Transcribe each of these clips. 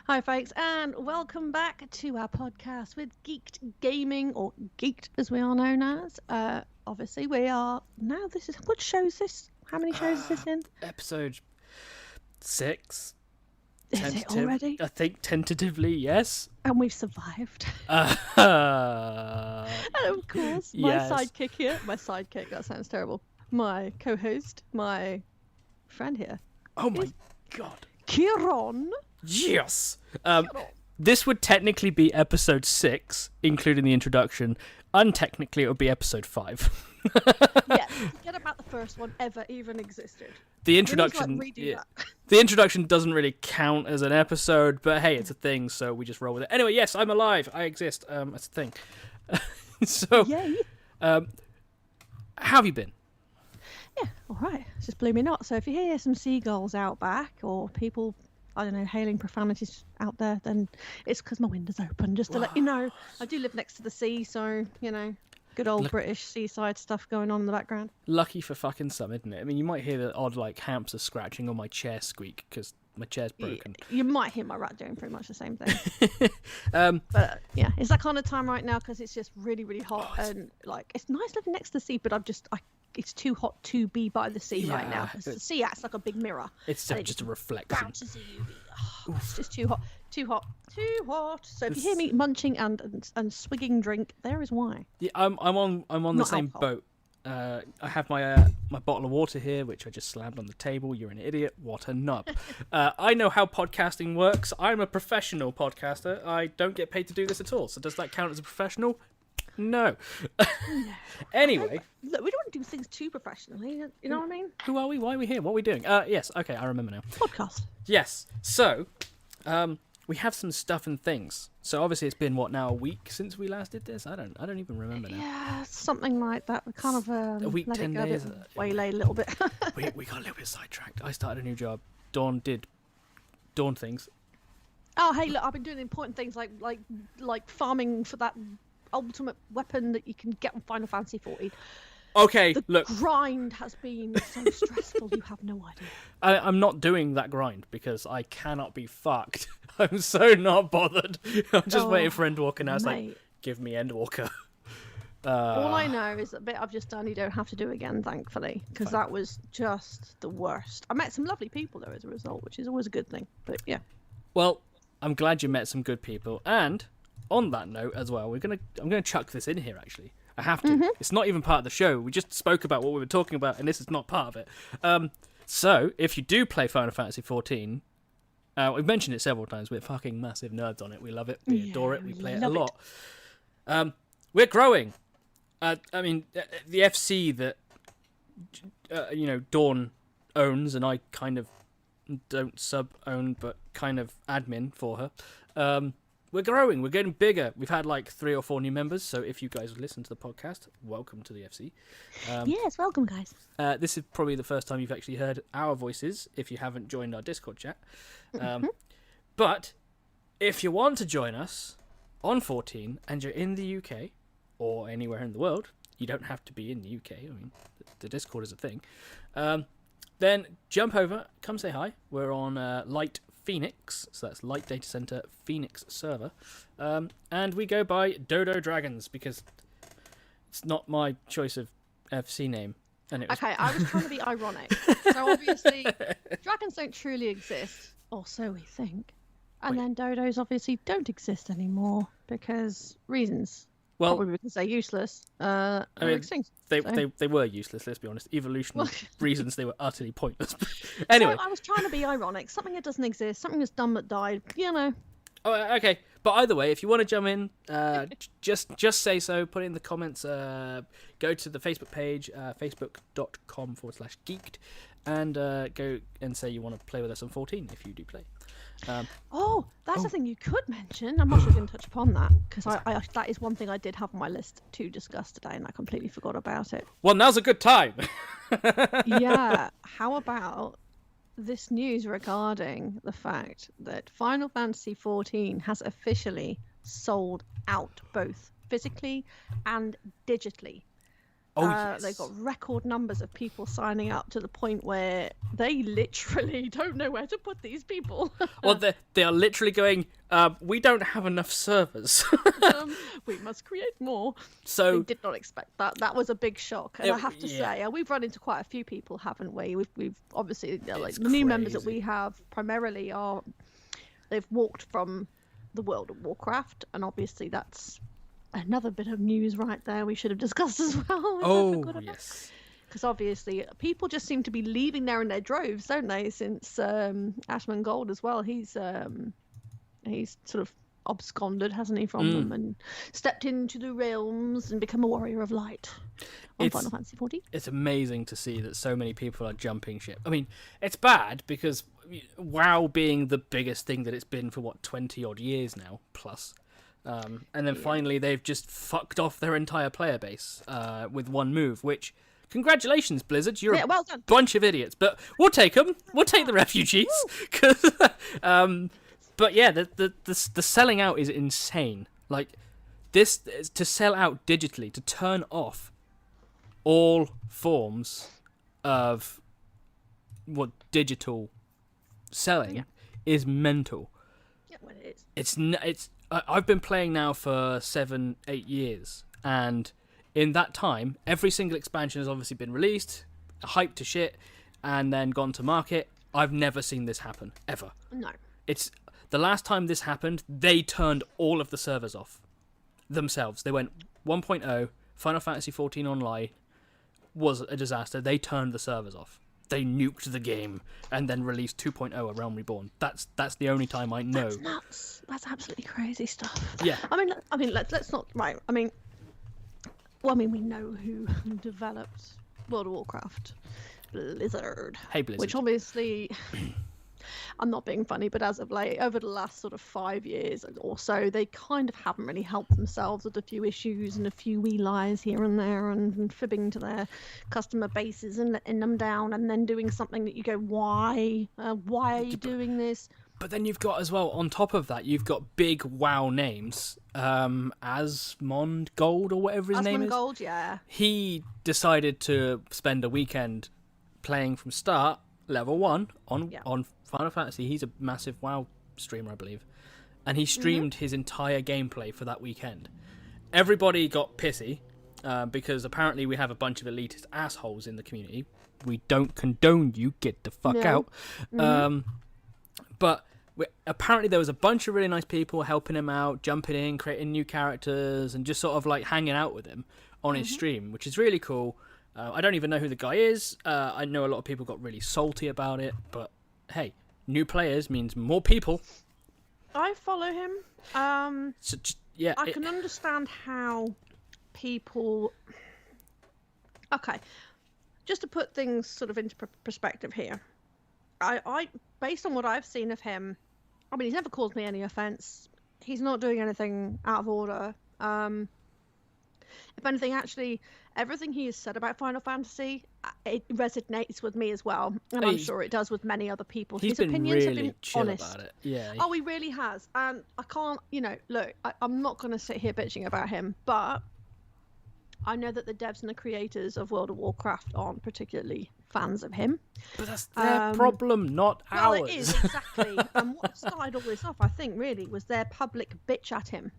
Hi folks, and welcome back to our podcast with Geeked Gaming, or Geeked as we are known as. Obviously we are, now this is, what show is this? How many shows is this in? Episode 6. Is it already? I think tentatively, yes. And we've survived. And of course, my sidekick here, that sounds terrible, my co-host, my friend here. Oh my god. Kieran. Yes! This would technically be episode 6, including the introduction. Untechnically, it would be episode 5. Yeah, forget about the first one ever even existed. The introduction, the introduction doesn't really count as an episode, but hey, it's a thing, so we just roll with it. Anyway, yes, I'm alive. I exist. That's a thing. So, yay. How have you been? Yeah, all right. It's just blew me nuts. So if you hear some seagulls out back or people, I don't know, hailing profanities out there, then it's because my window's open. Just to let you know, I do live next to the sea, so, you know, good old British seaside stuff going on in the background. Lucky for fucking some, isn't it? I mean, you might hear the odd, like, hamster scratching on my chair squeak because my chair's broken. You might hear my rat doing pretty much the same thing. But, yeah, it's that kind of time right now because it's just really, really hot. And, like, it's nice living next to the sea, but it's too hot to be by the sea right now. The sea acts like a big mirror. It's just a reflection. Bounces at you. Oh, it's just too hot. So if you hear me munching and swigging drink, there is why. Yeah, I'm on the same boat. I have my bottle of water here, which I just slammed on the table. You're an idiot. What a nub. I know how podcasting works. I'm a professional podcaster. I don't get paid to do this at all. So does that count as a professional? No. Anyway. Look, we don't want to do things too professionally. You know what I mean? Who are we? Why are we here? What are we doing? Yes. Okay, I remember now. Podcast. Yes. So, we have some stuff and things. So obviously it's been, a week since we last did this? I don't even remember now. Yeah, something like that. We kind of a week, 10 days. Waylaid a little bit. we got a little bit sidetracked. I started a new job. Dawn did Dawn things. Oh, hey, look, I've been doing important things like farming for that ultimate weapon that you can get on Final Fantasy 14. Okay, the grind has been so stressful, you have no idea. I'm not doing that grind because I cannot be fucked. I'm so not bothered. I'm just waiting for Endwalker now. It's like, give me Endwalker. All I know is that bit I've just done, you don't have to do again, thankfully, because that was just the worst. I met some lovely people there as a result, which is always a good thing. But yeah. Well, I'm glad you met some good people, and on that note as well, I'm gonna chuck this in here. Actually, I have to. Mm-hmm. It's not even part of the show. We just spoke about what we were talking about, and this is not part of it. So if you do play Final Fantasy 14, we've mentioned it several times. We're fucking massive nerds on it. We love it. We adore it. We play it a lot. We're growing. I mean, the FC that Dawn owns, and I kind of don't sub-own, but kind of admin for her. We're growing. We're getting bigger. We've had like 3 or 4 new members. So if you guys listen to the podcast, welcome to the FC. Yes, welcome, guys. This is probably the first time you've actually heard our voices if you haven't joined our Discord chat. But if you want to join us on 14 and you're in the UK or anywhere in the world, you don't have to be in the UK. I mean, the Discord is a thing. Then jump over, come say hi. We're on Light Phoenix, so that's Light Data Center Phoenix server, and we go by Dodo Dragons because it's not my choice of FC name. And it was... Okay, I was trying to be ironic. So obviously, dragons don't truly exist, or so we think, and then dodos obviously don't exist anymore because reasons. Well, probably we can say useless. I mean, extinct. They were useless. Let's be honest. Evolutionary reasons, they were utterly pointless. Anyway, so I was trying to be ironic. Something that doesn't exist. Something that's dumb that died. You know. Oh, okay. But either way, if you want to jump in, just say so. Put it in the comments. Go to the Facebook page, facebook.com/geeked, and go and say you want to play with us on 14 if you do play. That's the thing you could mention. I'm not sure going to touch upon that because I that is one thing I did have on my list to discuss today, and I completely forgot about it. Well, now's a good time. Yeah. How about this news regarding the fact that Final Fantasy 14 has officially sold out both physically and digitally. They got record numbers of people signing up to the point where they literally don't know where to put these people. Well, they are literally going, we don't have enough servers. We must create more. So we did not expect that. That was a big shock. And I have to say, we've run into quite a few people, haven't we? We've obviously, like, the new members that we have primarily they've walked from the World of Warcraft, and obviously that's another bit of news right there we should have discussed as well. Oh, yes. Because obviously people just seem to be leaving there in their droves, don't they? Since Ashman Gold as well, he's sort of absconded, hasn't he, from them and stepped into the realms and become a warrior of light on Final Fantasy XIV. It's amazing to see that so many people are jumping ship. I mean, it's bad because WoW being the biggest thing that it's been for 20 odd years now plus. And then finally they've just fucked off their entire player base with one move, which, congratulations, Blizzard, you're well done. Bunch of idiots, but we'll take them. We'll take the refugees. But yeah, the selling out is insane. Like, this, to sell out digitally, to turn off all forms of digital selling is mental. Yeah, well, it is. It's I've been playing now for 7-8 years, and in that time, every single expansion has obviously been released, hyped to shit, and then gone to market. I've never seen this happen, ever. No. It's the last time this happened, they turned all of the servers off themselves. They went 1.0, Final Fantasy XIV Online was a disaster. They turned the servers off. They nuked the game and then released 2.0, A Realm Reborn. That's the only time I know. That's nuts. That's absolutely crazy stuff. Yeah. I mean, let's not, right. I mean, we know who developed World of Warcraft. Blizzard. Hey, Blizzard. Which obviously, I'm not being funny, but as of late, over the last sort of 5 years or so, they kind of haven't really helped themselves with a few issues and a few wee lies here and there, and fibbing to their customer bases and letting them down, and then doing something that you go, why? Why are you doing this? But then you've got, as well, on top of that, you've got big WoW names. Asmond Gold, or whatever his name is. Asmond Gold, yeah. He decided to spend a weekend playing from start, level 1, on Final Fantasy. He's a massive WoW streamer, I believe. And he streamed his entire gameplay for that weekend. Everybody got pissy, because apparently we have a bunch of elitist assholes in the community. We don't condone you, get the fuck out. But apparently there was a bunch of really nice people helping him out, jumping in, creating new characters, and just sort of like hanging out with him on his stream, which is really cool. I don't even know who the guy is. I know a lot of people got really salty about it, but hey, new players means more people. I follow him. I can understand how people... Okay, just to put things sort of into perspective here. I based on what I've seen of him, I mean, he's never caused me any offence. He's not doing anything out of order. If anything, actually, everything he has said about Final Fantasy, it resonates with me as well, and I'm sure it does with many other people. His opinions have been chill honest about it. Yeah. Oh, he really has, and I can't, look, I'm not going to sit here bitching about him, but I know that the devs and the creators of World of Warcraft aren't particularly fans of him. But that's their problem, not ours. Well, it is, exactly. And what started all this off, I think, really, was their public bitch at him.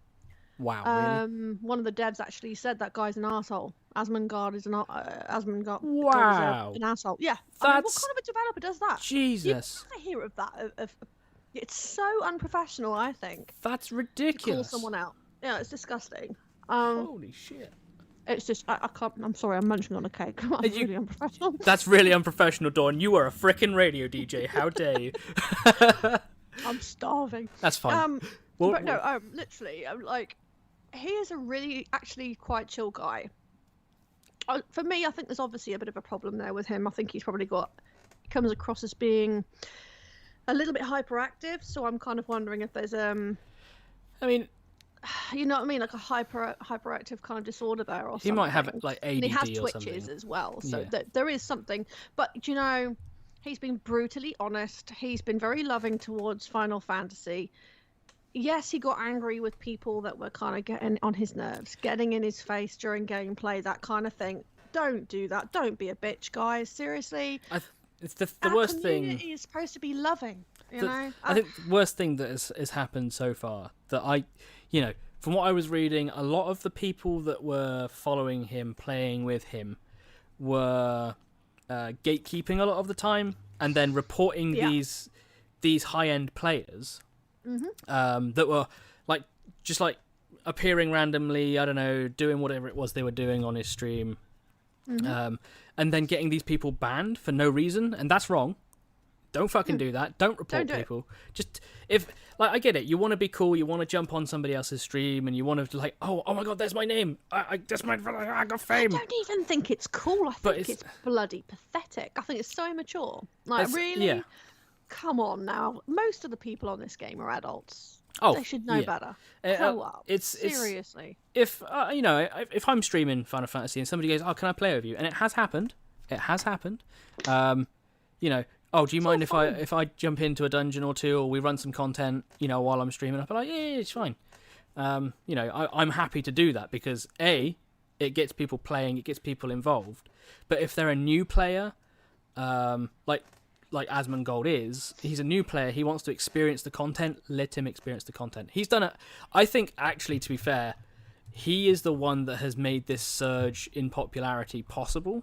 Wow, really? One of the devs actually said that guy's an arsehole. Asmongold is an Asmongold Wow. is an arsehole. Yeah. That's... I mean, what kind of a developer does that? Jesus. You never hear of that. It's so unprofessional, I think. That's ridiculous. To call someone out. Yeah, it's disgusting. Holy shit. It's just, I can't, I'm sorry, I'm munching on a cake. That's really unprofessional. That's really unprofessional, Dawn. You are a frickin' radio DJ. How dare you? I'm starving. That's fine. Literally, he is a really, actually quite chill guy. For me, I think there's obviously a bit of a problem there with him. I think he's probably he comes across as being a little bit hyperactive, so I'm kind of wondering if there's, I mean... You know what I mean? Like a hyperactive kind of disorder there or something. He might have like ADD and he has or twitches something. as well, so there is something. But, he's been brutally honest. He's been very loving towards Final Fantasy. Yes, he got angry with people that were kind of getting on his nerves, getting in his face during gameplay, that kind of thing. don't do that. Don't be a bitch, guys. Seriously. It's the Our worst thing. community is supposed to be loving, you know? I think the worst thing that has happened so far that from what I was reading, a lot of the people that were following him, playing with him, were gatekeeping a lot of the time, and then reporting these high-end players that were just appearing randomly, I don't know, doing whatever it was they were doing on his stream, and then getting these people banned for no reason, and that's wrong. Don't fucking do that. Don't report people. Just I get it. You want to be cool. You want to jump on somebody else's stream, and you want to oh my god, there's my name. I got fame. I don't even think it's cool. I think it's bloody pathetic. I think it's so immature. Really? Yeah. Come on now. Most of the people on this game are adults. Oh, they should know better. Grow up. Seriously. If if I'm streaming Final Fantasy and somebody goes, "Oh, can I play with you?" and it has happened. Oh, do you mind if I jump into a dungeon or two, or we run some content, while I'm streaming? I'll be like, yeah, it's fine. I'm happy to do that because A, it gets people playing, it gets people involved. But if they're a new player, like Asmongold is, he's a new player. He wants to experience the content. Let him experience the content. He's done it. I think, actually, to be fair, he is the one that has made this surge in popularity possible.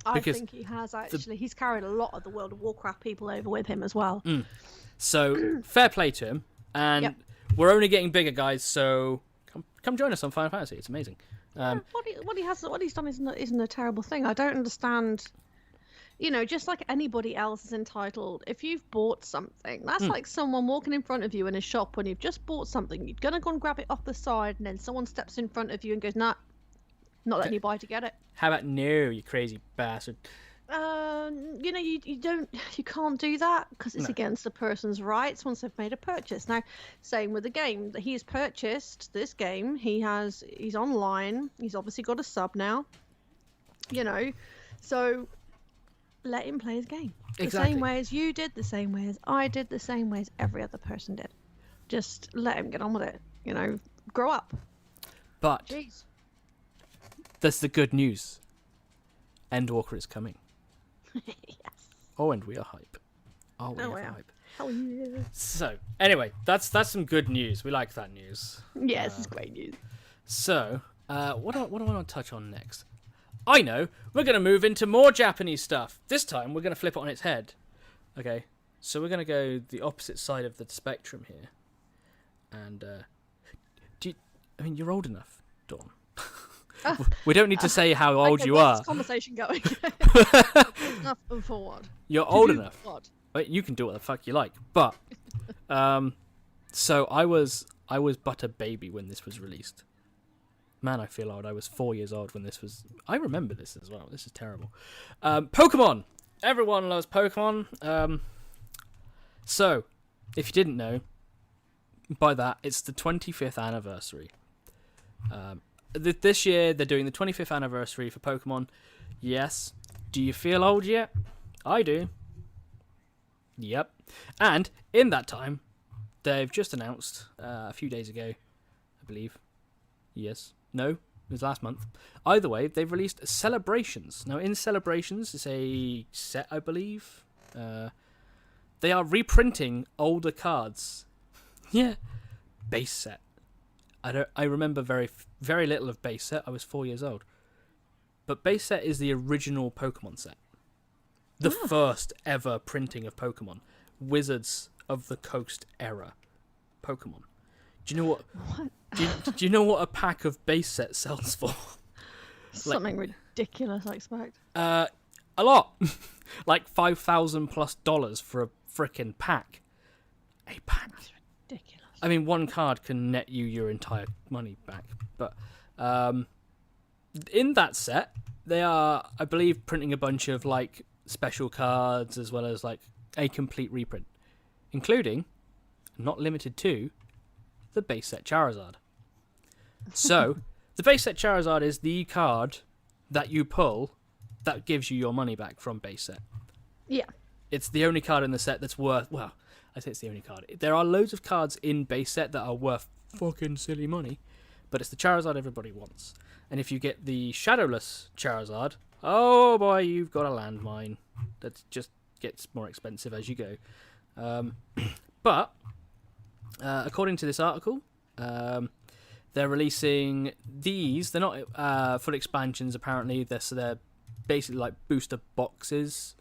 I think he has, actually. He's carried a lot of the World of Warcraft people over with him as well. So, fair play to him. And we're only getting bigger, guys, so come join us on Final Fantasy. It's amazing. What he's done isn't a terrible thing. I don't understand. Just like anybody else is entitled, if you've bought something, that's like someone walking in front of you in a shop when you've just bought something. You're going to go and grab it off the side, and then someone steps in front of you and goes, nah, not letting you buy to get it. How about no, you crazy bastard? You can't do that because it's against the person's rights once they've made a purchase. Now, same with the game that he's purchased. This game, he's online. He's obviously got a sub now. So let him play his game. The same way as you did, the same way as I did, the same way as every other person did. Just let him get on with it. Grow up. But jeez. That's the good news. Endwalker is coming. Yes. Oh, and we are hype. Oh, we are hype. Hell yeah. So, anyway, that's some good news. We like that news. Yeah, this is great news. So, what do I want to touch on next? I know. We're going to move into more Japanese stuff. This time, we're going to flip it on its head. Okay, so we're going to go the opposite side of the spectrum here. And, you're old enough, Dawn. We don't need to say how old you are. This conversation going. Enough for what? You're old enough. What? You can do what the fuck you like. But, so I was but a baby when this was released. Man, I feel old. I was 4 years old when this was. I remember this as well. This is terrible. Pokemon. Everyone loves Pokemon. So, if you didn't know, by that it's the 25th anniversary. This year, they're doing the 25th anniversary for Pokemon. Yes. Do you feel old yet? I do. Yep. And in that time, they've just announced, a few days ago, I believe. Yes. No. It was last month. Either way, they've released Celebrations. Now, in Celebrations, it's a set, I believe. They are reprinting older cards. Yeah. Base set. I remember very, very little of base set. I was 4 years old. But base set is the original Pokemon set. The first ever printing of Pokemon. Wizards of the Coast era Pokemon. Do you know what? Do you know what a pack of base set sells for? Something ridiculous, I expect. A lot. Like $5,000+ for a frickin' pack. A pack. That's ridiculous. I mean, one card can net you your entire money back. But in that set, they are, I believe, printing a bunch of like special cards as well as like a complete reprint, including, not limited to, the base set Charizard. So, the base set Charizard is the card that you pull that gives you your money back from base set. Yeah. It's the only card in the set that's worth, well, I say it's the only card. There are loads of cards in base set that are worth fucking silly money, but it's the Charizard everybody wants. And if you get the Shadowless Charizard, oh boy, you've got a landmine. That just gets more expensive as you go. But according to this article, they're releasing these. They're not full expansions, apparently. They're basically like booster boxes,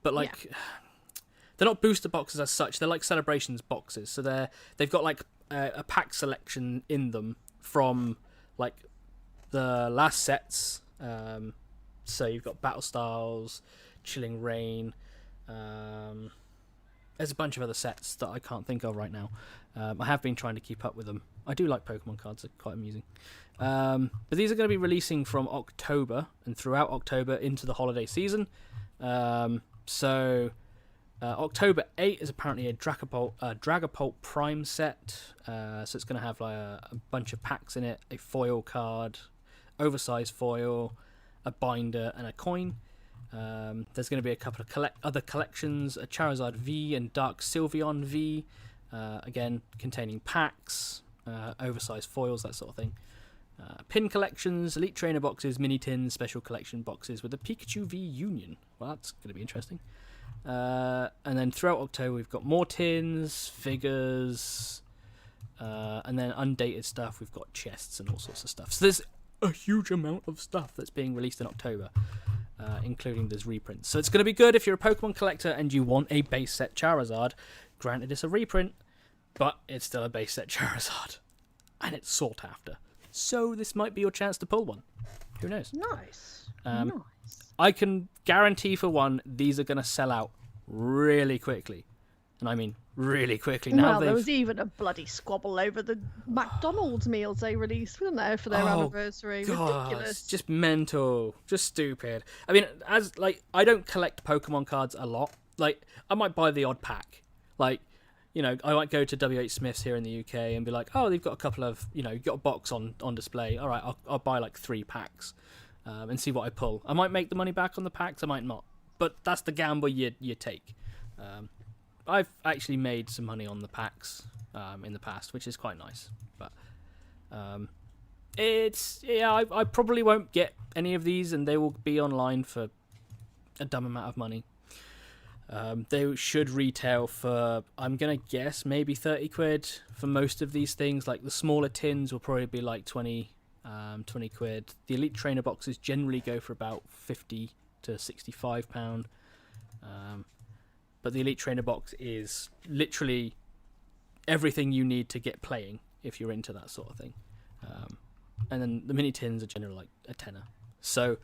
but like they're not booster boxes as such. They're like celebrations boxes. So they've got like a pack selection in them from like the last sets. So you've got Battle Styles, Chilling Reign. There's a bunch of other sets that I can't think of right now. I have been trying to keep up with them. I do like Pokemon cards; they're quite amusing. But these are going to be releasing from October and throughout October into the holiday season. So October 8 is apparently a Dragapult Prime set. So it's going to have like a bunch of packs in it, a foil card, oversized foil, a binder, and a coin. There's going to be a couple of other collections, a Charizard V and Dark Sylveon V, again containing packs, oversized foils, that sort of thing. Pin collections, Elite Trainer boxes, mini tins, special collection boxes with a Pikachu V Union. Well, that's going to be interesting. And then throughout October we've got more tins, figures, and then undated stuff. We've got chests and all sorts of stuff. So there's a huge amount of stuff that's being released in October. Including those reprints. So it's going to be good if you're a Pokemon collector and you want a base set Charizard. Granted, it's a reprint, but it's still a base set Charizard. And it's sought after. So this might be your chance to pull one. Who knows? Nice. Nice. I can guarantee for one, these are going to sell out really quickly. And I mean really quickly. Now there was even a bloody squabble over the McDonald's meals they released, wasn't there, for their anniversary? God, Ridiculous. Just mental. Just stupid. I mean, I don't collect Pokemon cards a lot. Like, I might buy the odd pack. Like, you know, I might go to WH Smith's here in the UK and be like, oh, they've got a couple of, you know, you've got a box on display. All right, I'll buy like 3 packs and see what I pull. I might make the money back on the packs, I might not. But that's the gamble you take. I've actually made some money on the packs in the past, which is quite nice. But I probably won't get any of these, and they will be online for a dumb amount of money. They should retail for, I'm gonna guess, maybe 30 quid for most of these things. Like the smaller tins will probably be like 20 quid. The Elite Trainer boxes generally go for about 50 to 65 pound. But the Elite Trainer box is literally everything you need to get playing if you're into that sort of thing. And then the mini tins are generally like a tenner. So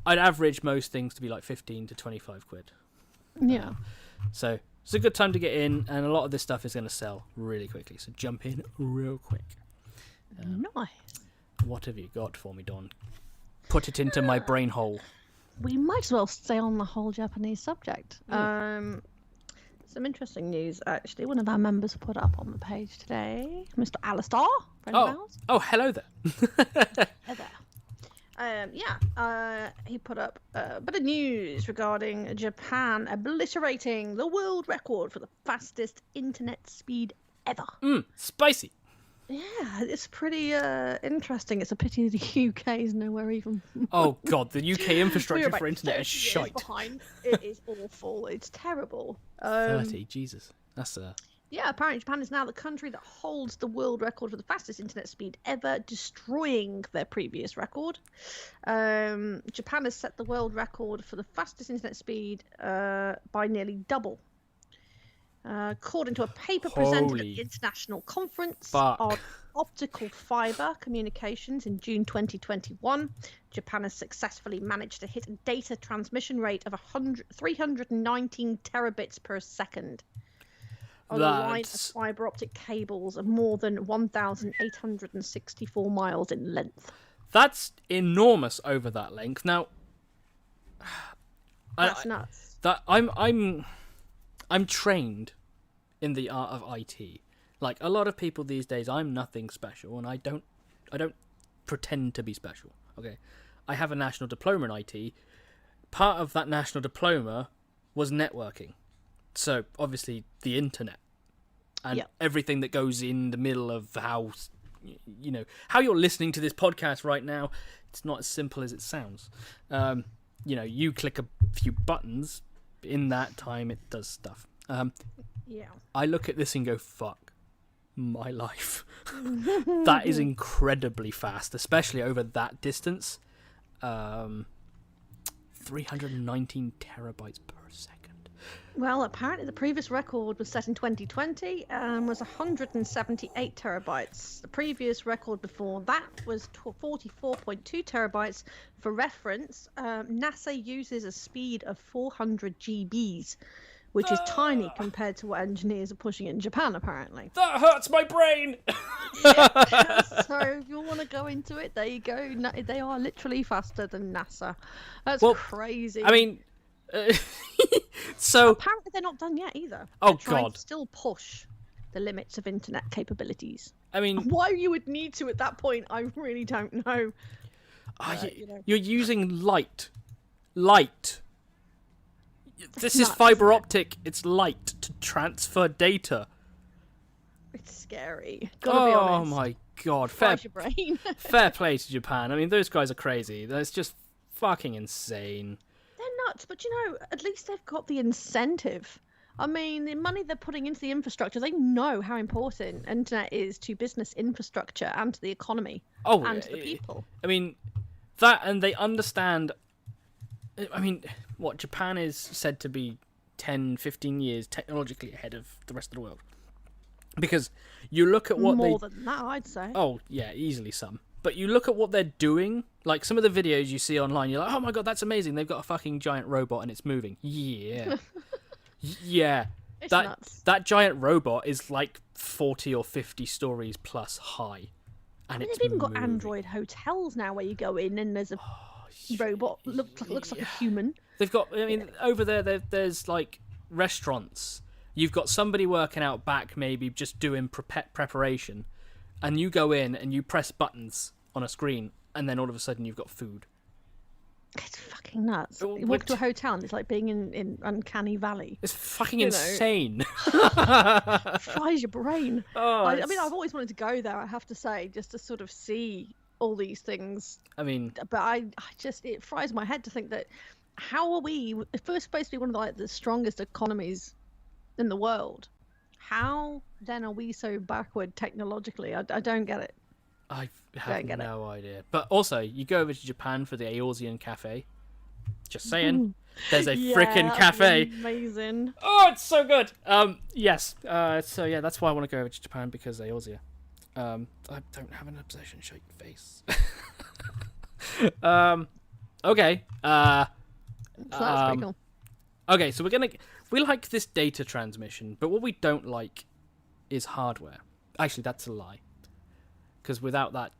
I'd average most things to be like 15 to 25 quid. Yeah. So it's a good time to get in, and a lot of this stuff is going to sell really quickly. So jump in real quick. Nice. What have you got for me, Dawn? Put it into my brain hole. We might as well stay on the whole Japanese subject. Some interesting news, actually. One of our members put up on the page today, Mr. Alistair, friend of ours. Oh, hello there. Hello there. He put up a bit of news regarding Japan obliterating the world record for the fastest internet speed ever. Spicy. Yeah, it's pretty interesting. It's a pity the UK is nowhere even. Oh God, the UK infrastructure We're for internet is shite. Behind. It is awful. It's terrible. 30, Jesus, that's Yeah, apparently Japan is now the country that holds the world record for the fastest internet speed ever, destroying their previous record. Japan has set the world record for the fastest internet speed by nearly double. According to a paper presented at the International Conference on Optical Fiber Communications in June 2021, Japan has successfully managed to hit a data transmission rate of 319 terabits per second on a line of fiber optic cables of more than 1,864 miles in length. That's enormous over that length. Now, that's nuts. I'm trained in the art of IT. Like a lot of people these days, I'm nothing special, and I don't pretend to be special. Okay, I have a national diploma in IT. Part of that national diploma was networking, so obviously the internet and everything that goes in the middle of how you know, how you're listening to this podcast right now, it's not as simple as it sounds. You know, you click a few buttons, in that time it does stuff. Yeah. I look at this and go, fuck my life. That is incredibly fast, especially over that distance. 319 terabytes per second. Well, apparently the previous record was set in 2020 and was 178 terabytes. The previous record before that was 44.2 terabytes. For reference, NASA uses a speed of 400 GBs, which is tiny compared to what engineers are pushing in Japan, apparently. That hurts my brain! Yeah. So if you want to go into it, there you go. They are literally faster than NASA. That's crazy. I mean... so apparently they're not done yet either. Oh, they're trying God. to still push the limits of internet capabilities. I mean, why you would need to at that point, I really don't know. You're using light. This is nuts, fiber optic. It's light to transfer data. It's scary. Gotta be honest. Oh my God! Fries your brain. Fair play to Japan. I mean, those guys are crazy. That's just fucking insane. They're nuts, but you know, at least they've got the incentive. I mean, the money they're putting into the infrastructure, they know how important internet is to business infrastructure and to the economy and to the people. I mean, that, and they understand. I mean, what Japan is said to be 10, 15 years technologically ahead of the rest of the world. Because you look at what More than that, I'd say. Oh, yeah, easily some. But you look at what they're doing, like some of the videos you see online, you're like, oh my God, that's amazing. They've got a fucking giant robot and it's moving. Yeah. Yeah. It's nuts. That giant robot is like 40 or 50 stories plus high. And it's they've even moving. got Android hotels now where you go in and there's a robot looks like a human. They've got, I mean, over there's like restaurants. You've got somebody working out back, maybe just doing preparation. And you go in and you press buttons on a screen, and then all of a sudden you've got food. It's fucking nuts. You walk to a hotel and it's like being in Uncanny Valley. It's fucking insane. Fries your brain. Oh, I mean, I've always wanted to go there, I have to say, just to sort of see all these things. I mean... But I just, it fries my head to think that, how are we, if we're supposed to be one of the strongest economies in the world, how then are we so backward technologically? I don't get it. I have no idea. But also, you go over to Japan for the Aeolsian Cafe. Just saying. There's a frickin' cafe. Amazing. Oh, it's so good. Yes. So yeah, that's why I want to go over to Japan, because Aeolsia. I don't have an obsession. Show your face. Okay. So that's pretty cool. Okay, so we like this data transmission, but what we don't like is hardware. Actually, that's a lie. Because without that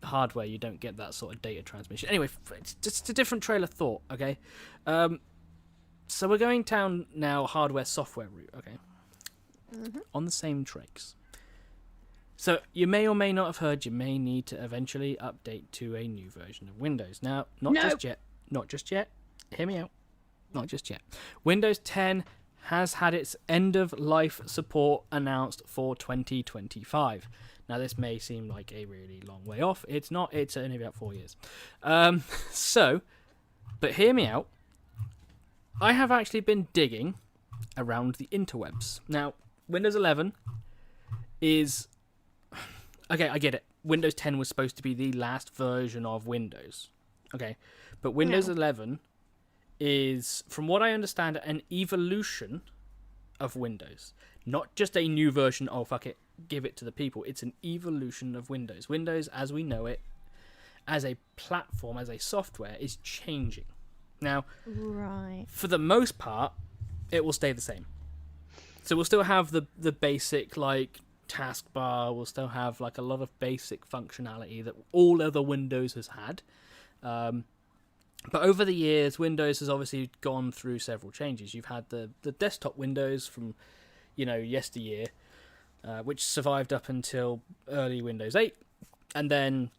hardware, you don't get that sort of data transmission. Anyway, it's just a different trail of thought, okay? So we're going down now hardware-software route, okay? Mm-hmm. On the same tracks. So you may or may not have heard you may need to eventually update to a new version of Windows. Now, not just yet. Hear me out. Not just yet. Windows 10 has had its end-of-life support announced for 2025. Now, this may seem like a really long way off. It's not. It's only about 4 years. But hear me out. I have actually been digging around the interwebs. Now, Windows 11 is... Okay, I get it. Windows 10 was supposed to be the last version of Windows. Okay, but Windows 11 is, from what I understand, an evolution of Windows. Not just a new version, oh, fuck it, give it to the people. It's an evolution of Windows. Windows, as we know it, as a platform, as a software, is changing. Now, for the most part, it will stay the same. So we'll still have the basic, like, taskbar. We'll still have, like, a lot of basic functionality that all other Windows has had. But over the years, Windows has obviously gone through several changes. You've had the desktop Windows from, yesteryear, which survived up until early Windows 8. And then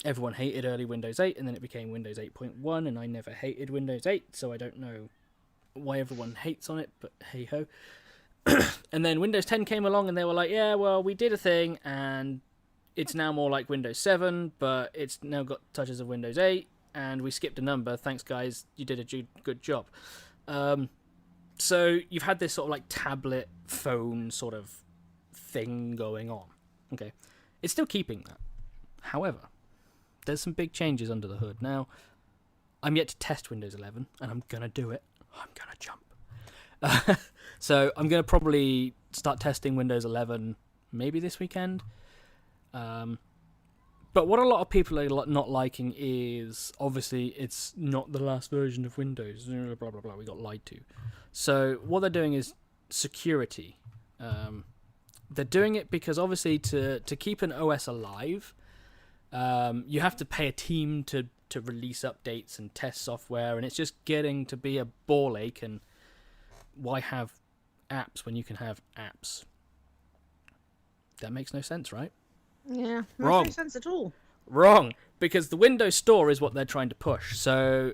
everyone hated early Windows 8, and then it became Windows 8.1, and I never hated Windows 8, so I don't know why everyone hates on it, but hey-ho. And then Windows 10 came along, and they were like, yeah, well, we did a thing, and it's now more like Windows 7, but it's now got touches of Windows 8, and we skipped a number. Thanks, guys. You did a good job. So you've had this sort of like tablet phone sort of thing going on. Okay. It's still keeping that. However, there's some big changes under the hood. Now, I'm yet to test Windows 11, and I'm going to do it. I'm going to jump. So I'm going to probably start testing Windows 11 maybe this weekend. But what a lot of people are not liking is, obviously, it's not the last version of Windows. Blah, blah, blah. We got lied to. So what they're doing is security. They're doing it because, obviously, to keep an OS alive, you have to pay a team to release updates and test software, and it's just getting to be a ball ache. And why have apps when you can have apps? That makes no sense, right? Yeah, Wrong. makes no sense at all. Wrong, because the Windows Store is what they're trying to push. So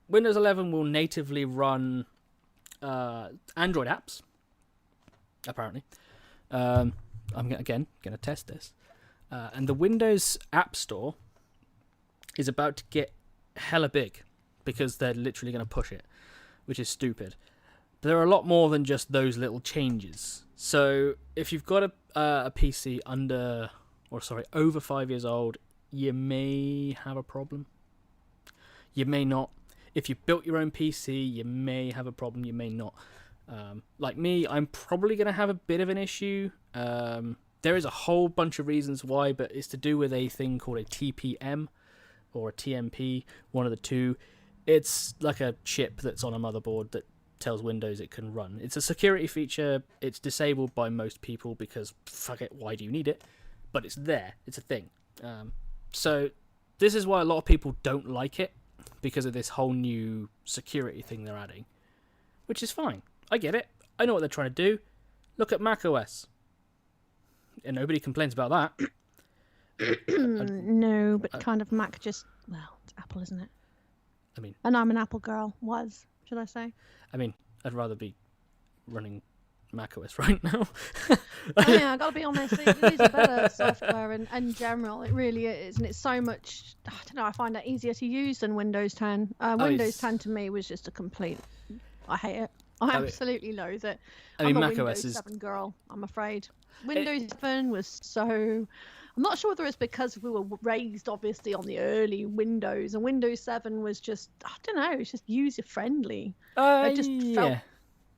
Windows 11 will natively run Android apps, apparently. I'm going to test this. And the Windows App Store is about to get hella big because they're literally going to push it, which is stupid. But there are a lot more than just those little changes. So if you've got a PC over 5 years old, you may have a problem. You may not. If you built your own PC, you may have a problem. You may not. Like me, I'm probably going to have a bit of an issue. There is a whole bunch of reasons why, but it's to do with a thing called a TPM or a TMP, one of the two. It's like a chip that's on a motherboard that tells Windows it can run. It's a security feature. It's disabled by most people because, fuck it, why do you need it? But it's there. It's a thing. So this is why a lot of people don't like it, because of this whole new security thing they're adding, which is fine. I get it. I know what they're trying to do. Look at macOS. And nobody complains about that. No, but kind of Mac just, well, it's Apple, isn't it? I mean... And I'm an Apple girl. Should I say? I mean, I'd rather be running macOS right now. Oh, yeah, I gotta be honest. It is a better software in general. It really is, and it's so much. I don't know. I find that easier to use than Windows 10. Windows 10 to me was just a complete. I hate it. I absolutely loathe it. I'm a Windows 7 girl. I'm afraid. Windows 7 was so. I'm not sure whether it's because we were raised, obviously, on the early Windows, and Windows 7 was just. I don't know. It's just user friendly. It just felt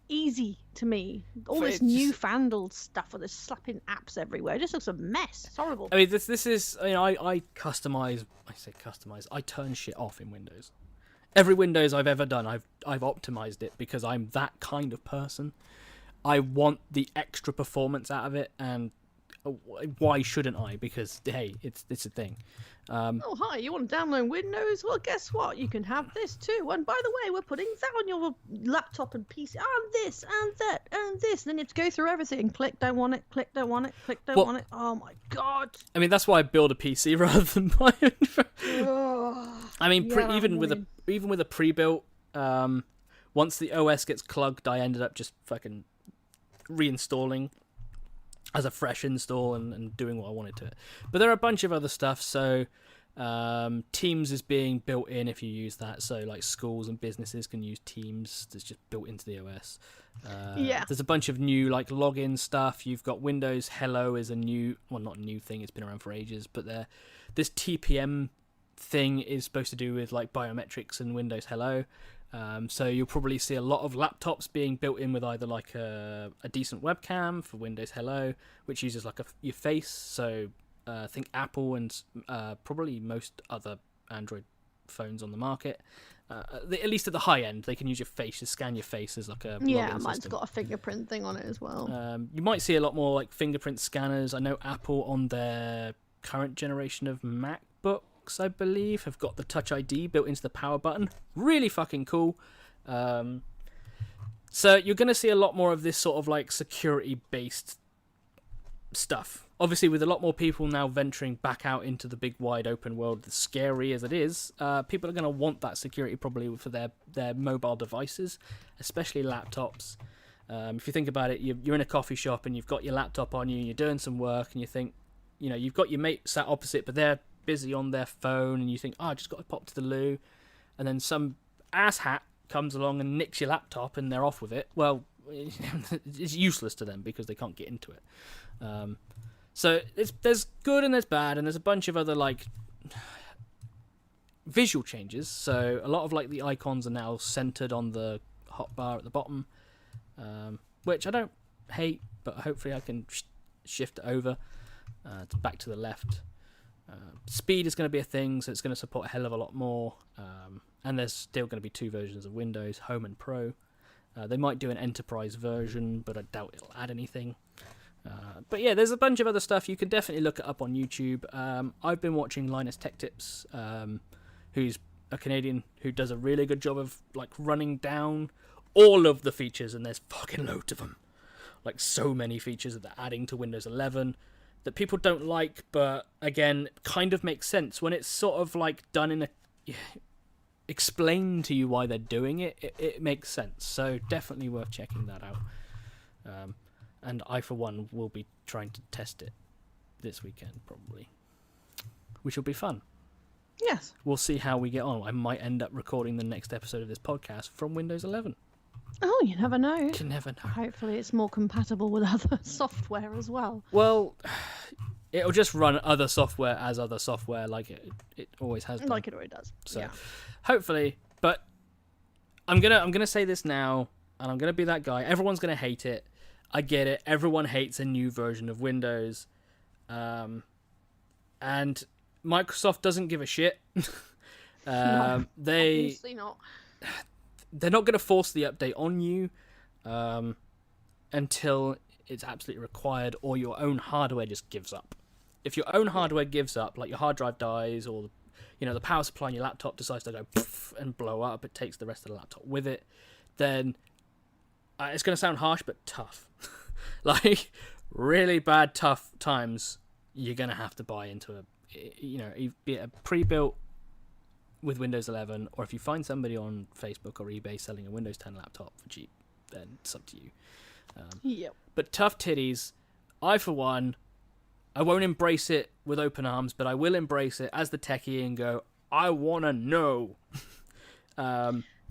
easy to me. All this newfangled stuff with this slapping apps everywhere. It just looks a mess. It's horrible. I mean, this is. I customize. I say customize. I turn shit off in Windows. Every Windows I've ever done, I've optimized it because I'm that kind of person. I want the extra performance out of it, and why shouldn't I? Because hey, it's a thing. Oh hi, you want to download Windows? Well, guess what? You can have this too. And by the way, we're putting that on your laptop and PC, and this, and that, and this. And then you have to go through everything. Click, don't want it. Click, don't want it. Click, don't want it. Oh my god. I mean, that's why I build a PC rather than buy it. I mean, even with a pre-built, once the OS gets clugged, I ended up just fucking reinstalling as a fresh install and doing what I wanted to it. But there are a bunch of other stuff. So Teams is being built in if you use that. So like schools and businesses can use Teams. That's just built into the OS. There's a bunch of new like login stuff. You've got Windows Hello is a new, well, not a new thing. It's been around for ages. But this TPM thing is supposed to do with like biometrics and Windows Hello. So you'll probably see a lot of laptops being built in with either like a decent webcam for Windows Hello, which uses like your face. So I think Apple and probably most other Android phones on the market, at least at the high end, they can use your face to scan your face as like a login mine's system. Got a fingerprint thing on it as well. You might see a lot more like fingerprint scanners. I know Apple on their current generation of MacBook, I believe, have got the Touch ID built into the power button. Really fucking cool. So you're going to see a lot more of this sort of like security based stuff. Obviously, with a lot more people now venturing back out into the big wide open world, as scary as it is, people are going to want that security probably for their mobile devices, especially laptops. If you think about it, you're in a coffee shop and you've got your laptop on you and you're doing some work and you think, you've got your mate sat opposite, but they're busy on their phone, and you think, I just got to pop to the loo, and then some asshat comes along and nicks your laptop, and they're off with it. Well, it's useless to them because they can't get into it. So there's good and there's bad, and there's a bunch of other like visual changes. So a lot of like the icons are now centered on the hotbar at the bottom, which I don't hate, but hopefully I can shift it over back to the left. Speed is going to be a thing, so it's going to support a hell of a lot more. And there's still going to be 2 versions of Windows, Home and Pro. They might do an Enterprise version, but I doubt it'll add anything. But yeah, there's a bunch of other stuff. You can definitely look it up on YouTube. I've been watching Linus Tech Tips, who's a Canadian who does a really good job of like running down all of the features, and there's fucking loads of them. Like so many features that they're adding to Windows 11 that people don't like, but again, kind of makes sense when it's sort of like done in a explain to you why they're doing it. It makes sense. So definitely worth checking that out. And I, for one, will be trying to test it this weekend, probably, which will be fun. Yes. We'll see how we get on. I might end up recording the next episode of this podcast from Windows 11. Oh, you never know. You never know. Hopefully it's more compatible with other software as well. Well, it'll just run other software as other software like it always has done. Like it already does. So yeah. Hopefully, but I'm gonna say this now, and I'm gonna be that guy. Everyone's gonna hate it. I get it. Everyone hates a new version of Windows. And Microsoft doesn't give a shit. No, obviously not. They're not going to force the update on you until it's absolutely required, or your own hardware just gives up. If your own hardware gives up, like your hard drive dies, or the power supply on your laptop decides to go poof and blow up, it takes the rest of the laptop with it, then it's going to sound harsh, but tough. Like, really bad, tough times, you're going to have to buy into be it a pre-built with Windows 11, or if you find somebody on Facebook or eBay selling a Windows 10 laptop for cheap, then it's up to you. Yep. But tough titties, I, for one, I won't embrace it with open arms, but I will embrace it as the techie and go, I want to know.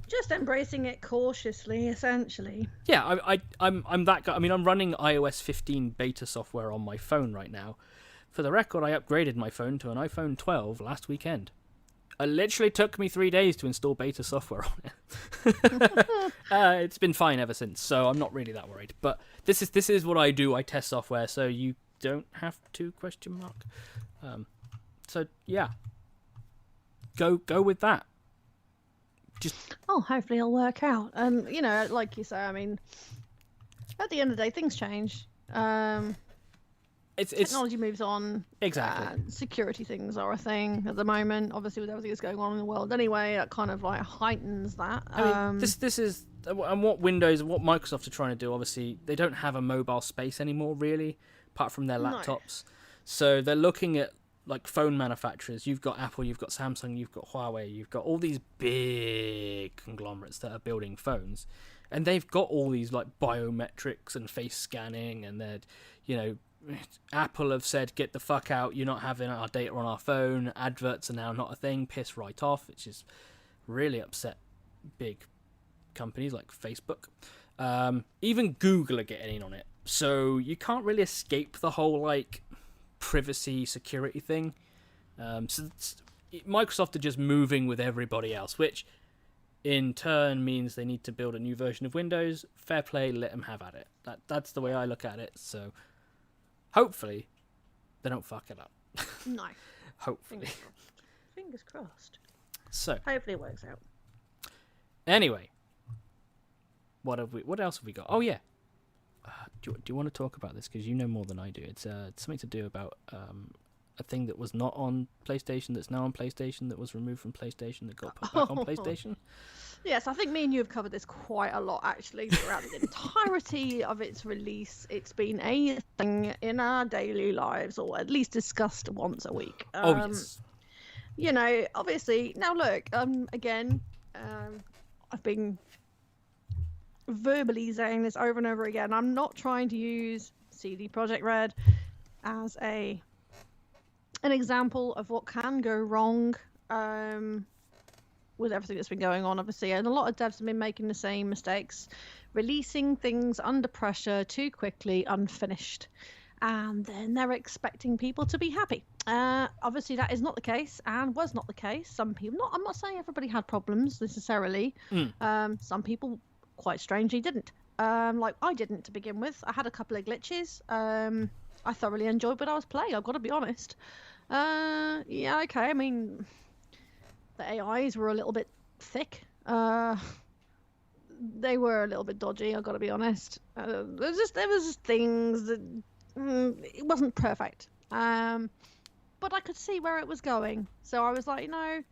Just embracing it cautiously, essentially. Yeah, I'm that guy. I mean, I'm running iOS 15 beta software on my phone right now. For the record, I upgraded my phone to an iPhone 12 last weekend. It literally took me 3 days to install beta software on it. It's been fine ever since, so I'm not really that worried. But this is what I do. I test software, so you don't have to ? So yeah, go with that. Hopefully it'll work out. And like you say, I mean, at the end of the day, things change. Technology moves on. Exactly. Security things are a thing at the moment. Obviously, with everything that's going on in the world, anyway, that kind of like heightens that. I mean, this is and what Windows and what Microsoft are trying to do. Obviously, they don't have a mobile space anymore, really, apart from their laptops. No. So they're looking at like phone manufacturers. You've got Apple, you've got Samsung, you've got Huawei, you've got all these big conglomerates that are building phones, and they've got all these like biometrics and face scanning, and they're Apple have said, get the fuck out, you're not having our data on our phone, adverts are now not a thing, piss right off, which is really upset big companies like Facebook. Even Google are getting in on it, so you can't really escape the whole like privacy security thing. So Microsoft are just moving with everybody else, which in turn means they need to build a new version of Windows. Fair play, let them have at it. That's the way I look at it, so hopefully, they don't fuck it up. No. Hopefully. Fingers crossed. So. Hopefully it works out. Anyway. What else have we got? Oh, yeah. Do you want to talk about this? Because you know more than I do. It's something to do about a thing that was not on PlayStation, that's now on PlayStation, that was removed from PlayStation, that got put back on PlayStation. Yes, I think me and you have covered this quite a lot, actually, throughout the entirety of its release. It's been a thing in our daily lives, or at least discussed once a week. Yes. Obviously, now look, again, I've been verbally saying this over and over again. I'm not trying to use CD Projekt Red as a an example of what can go wrong with everything that's been going on, obviously. And a lot of devs have been making the same mistakes, releasing things under pressure too quickly, unfinished. And then they're expecting people to be happy. Obviously, that is not the case and was not the case. Some people, I'm not saying everybody had problems necessarily. Some people, quite strangely, didn't. Like I didn't to begin with. I had a couple of glitches. I thoroughly enjoyed what I was playing, I've got to be honest. Yeah, okay. I mean, the AIs were a little bit thick. They were a little bit dodgy, I've got to be honest. There was just things that it wasn't perfect. But I could see where it was going. So I was like, I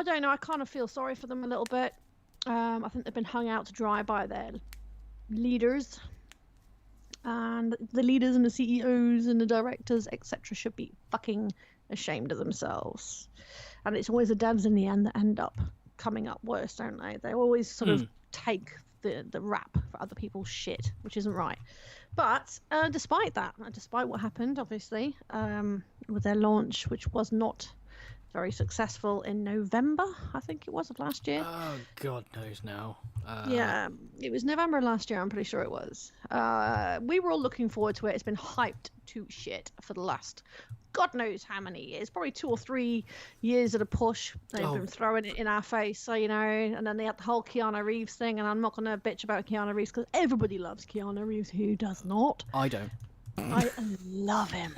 don't know. I kind of feel sorry for them a little bit. I think they've been hung out to dry by their leaders. And the leaders and the CEOs and the directors, etc., should be fucking ashamed of themselves. And it's always the devs in the end that end up coming up worse, don't they? They always sort of take the rap for other people's shit, which isn't right. But despite that, despite what happened, obviously, with their launch, which was not very successful in November, I think it was, of last year. Oh, God knows now. Yeah, it was November last year, I'm pretty sure it was. We were all looking forward to it. It's been hyped to shit for the last God knows how many years, probably 2 or 3 years at a push. They've been throwing it in our face, so and then they had the whole Keanu Reeves thing, and I'm not going to bitch about Keanu Reeves because everybody loves Keanu Reeves. Who does not? I don't. I love him.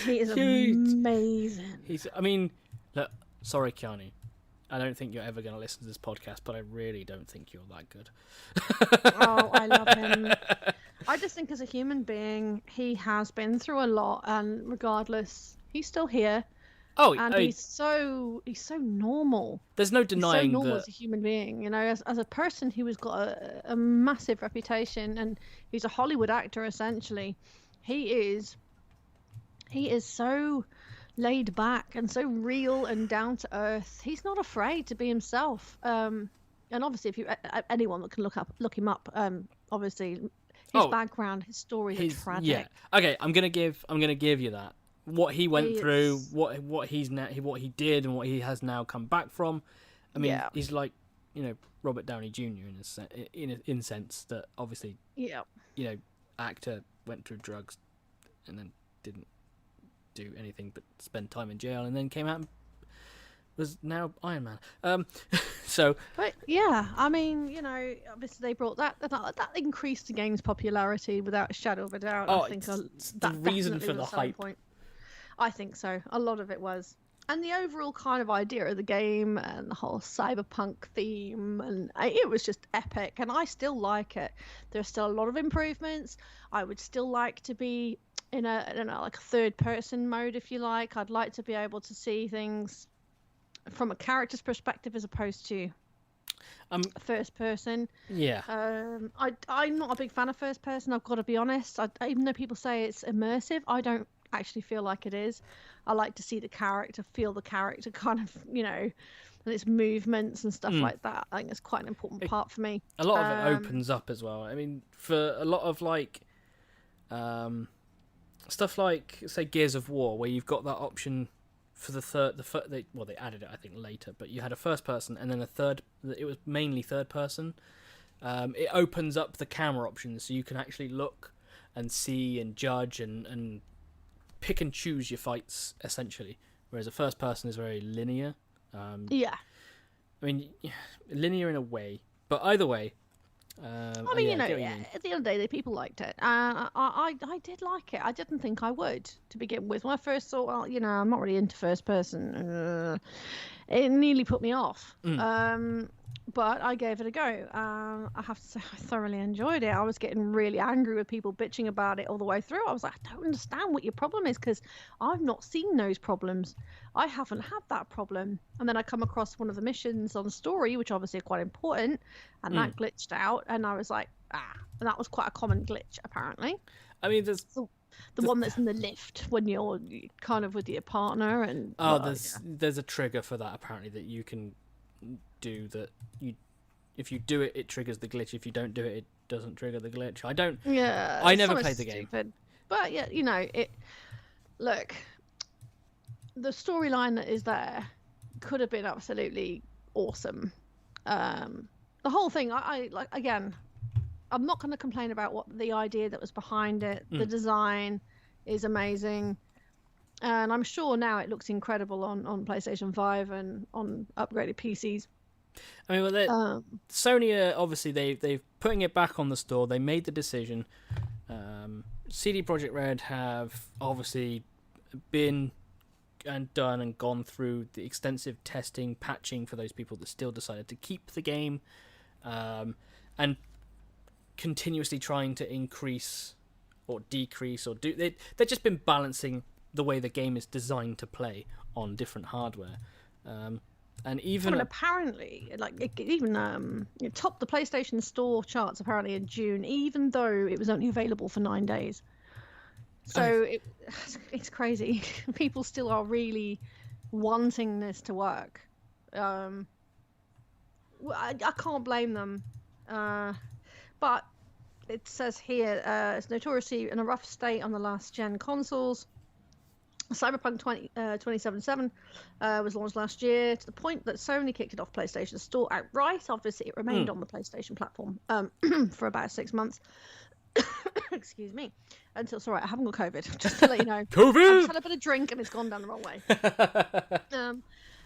He is amazing. Look, sorry, Keanu. I don't think you're ever going to listen to this podcast, but I really don't think you're that good. Oh, I love him. I just think as a human being, he has been through a lot, and regardless, he's still here. Oh, and he's so normal. There's no denying he's so normal that as a human being. As a person who has got a massive reputation, and he's a Hollywood actor essentially. He is so laid back and so real and down to earth. He's not afraid to be himself. And obviously, if you anyone that can look him up, obviously his background, his story is tragic. Yeah. Okay, I'm gonna give you that. What he went through, what he did, and what he has now come back from. I mean, he's like, Robert Downey Jr. in a sense that obviously, actor went through drugs and then didn't do anything but spend time in jail, and then came out and was now Iron Man. But yeah, I mean, obviously they brought that increased the game's popularity without a shadow of a doubt. I think the reason for the hype. I think so. A lot of it was. And the overall kind of idea of the game and the whole cyberpunk theme, and it was just epic, and I still like it. There's still a lot of improvements. I would still like to be in like a third person mode, if you like. I'd like to be able to see things from a character's perspective as opposed to first person. Yeah. I'm not a big fan of first person, I've got to be honest. Even though people say it's immersive, I don't actually feel like it is. I like to see the character, feel the character kind of, and its movements and stuff like that. I think it's quite an important part for me. A lot of it opens up as well. I mean, for a lot of like stuff like, say, Gears of War, where you've got that option for they added it I think later, but you had a first person and then it was mainly third person. It opens up the camera options so you can actually look and see and judge and pick and choose your fights essentially, whereas a first person is very linear. I mean, linear in a way, but either way. I mean, at the end of the day, people liked it. I did like it. I didn't think I would to begin with. When I first thought, well, I'm not really into first person. It nearly put me off. But I gave it a go. I have to say, I thoroughly enjoyed it. I was getting really angry with people bitching about it all the way through. I was like, I don't understand what your problem is, because I've not seen those problems. I haven't had that problem. And then I come across one of the missions on the story, which obviously are quite important, and that glitched out. And I was like, and that was quite a common glitch, apparently. I mean, there's the one that's in the lift when you're kind of with your partner. And there's a trigger for that, apparently, that you can do that. If you do it, it triggers the glitch. If you don't do it, it doesn't trigger the glitch. I never played the game. But yeah, look, the storyline that is there could have been absolutely awesome. The whole thing, I like, again, I'm not going to complain about what the idea that was behind it. The design is amazing, and I'm sure now it looks incredible on PlayStation 5 and on upgraded PCs. I mean, well, Sony are obviously they've putting it back on the store. They made the decision. CD Projekt Red have obviously been and done and gone through the extensive testing, patching for those people that still decided to keep the game, and continuously trying to increase or decrease or do. They've just been balancing the way the game is designed to play on different hardware. And even apparently, like it topped the PlayStation Store charts apparently in June, even though it was only available for 9 days. So it's crazy. People still are really wanting this to work. I can't blame them. But it says here it's notoriously in a rough state on the last gen consoles. Cyberpunk 2077 was launched last year, to the point that Sony kicked it off PlayStation Store outright. Obviously, it remained on the PlayStation platform for about 6 months. Excuse me. Until, sorry, I haven't got COVID. Just to let you know. COVID! I've had a bit of drink and it's gone down the wrong way.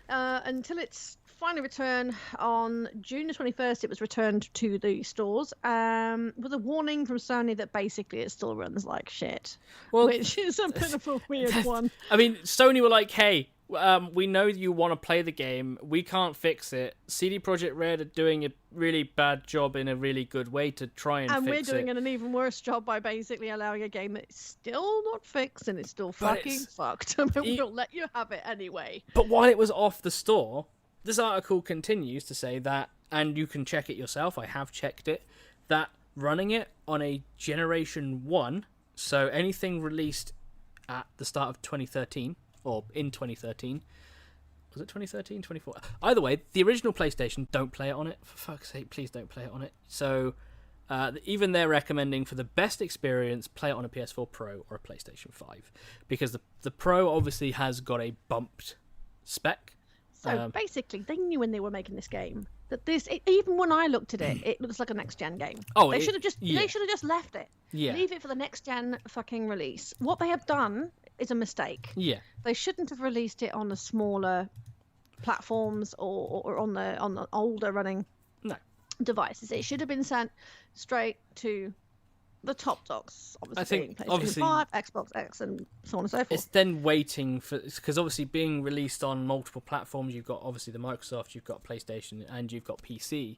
Until its finally returned on June the 21st, it was returned to the stores with a warning from Sony that basically it still runs like shit, which is a bit of a weird one. I mean, Sony were like, hey, we know you want to play the game. We can't fix it. CD Projekt Red are doing a really bad job in a really good way to try and fix it. And we're doing an even worse job by basically allowing a game that's still not fixed and it's still fucking fucked. We'll let you have it anyway. But while it was off the store, this article continues to say that, and you can check it yourself, I have checked it, that running it on a Generation 1, so anything released at the start of 2013, or in 2013, was it 2013, 24? Either way, the original PlayStation, don't play it on it. For fuck's sake, please don't play it on it. So, even they're recommending for the best experience, play it on a PS4 Pro or a PlayStation 5. Because the Pro obviously has got a bumped spec. So basically, they knew when they were making this game that even when I looked at it, it looks like a next gen game. Oh, they should have just left it. Yeah. Leave it for the next gen fucking release. What they have done is a mistake. Yeah. They shouldn't have released it on the smaller platforms or on the older running devices. It should have been sent straight to the top dogs, obviously, I think PlayStation 5, Xbox X, and so on and so forth. It's then waiting for, because obviously being released on multiple platforms, you've got obviously the Microsoft, you've got PlayStation, and you've got PC.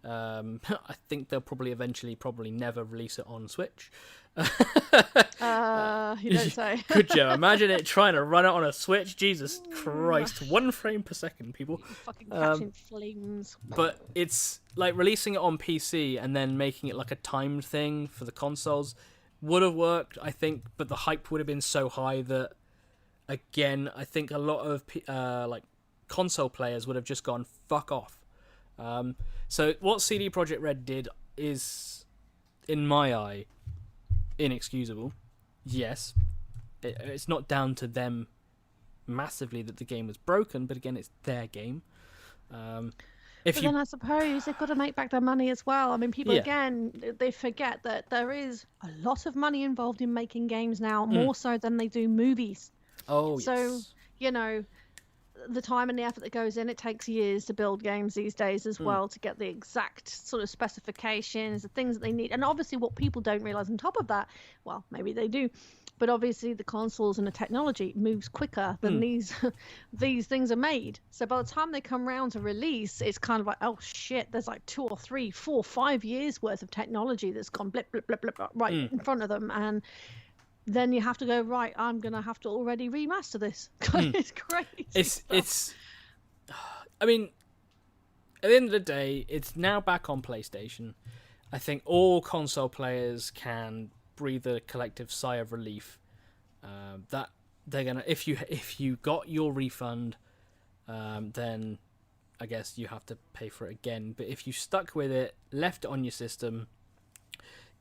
I think they'll probably never release it on Switch. You don't say. Could you imagine it trying to run it on a Switch? Jesus Christ, 1 frame per second, people. Fucking catching flames. But it's like releasing it on PC and then making it like a timed thing for the consoles would have worked, I think, but the hype would have been so high that, again, I think a lot of like console players would have just gone fuck off. So what CD Projekt Red did is, in my eye, inexcusable. Yes, it's not down to them massively that the game was broken, but again, it's their game. Then I suppose they've got to make back their money as well. I mean, people, again, they forget that there is a lot of money involved in making games now, more so than they do movies. Oh, so, yes. You know, the time and the effort that goes in, it takes years to build games these days as well, to get the exact sort of specifications, the things that they need. And obviously what people don't realize on top of that, well, maybe they do, but obviously the consoles and the technology moves quicker than these things are made. So by the time they come around to release, it's kind of like, oh shit, there's like 2 or 3, 4, 5 years worth of technology that's gone blip, blip, blip, blip, right in front of them. And then you have to go, right, I'm going to have to already remaster this. It's crazy. It's I mean, at the end of the day, it's now back on PlayStation. I think all console players can breathe a collective sigh of relief that they're going to, if you got your refund, then I guess you have to pay for it again. But if you stuck with it, left it on your system,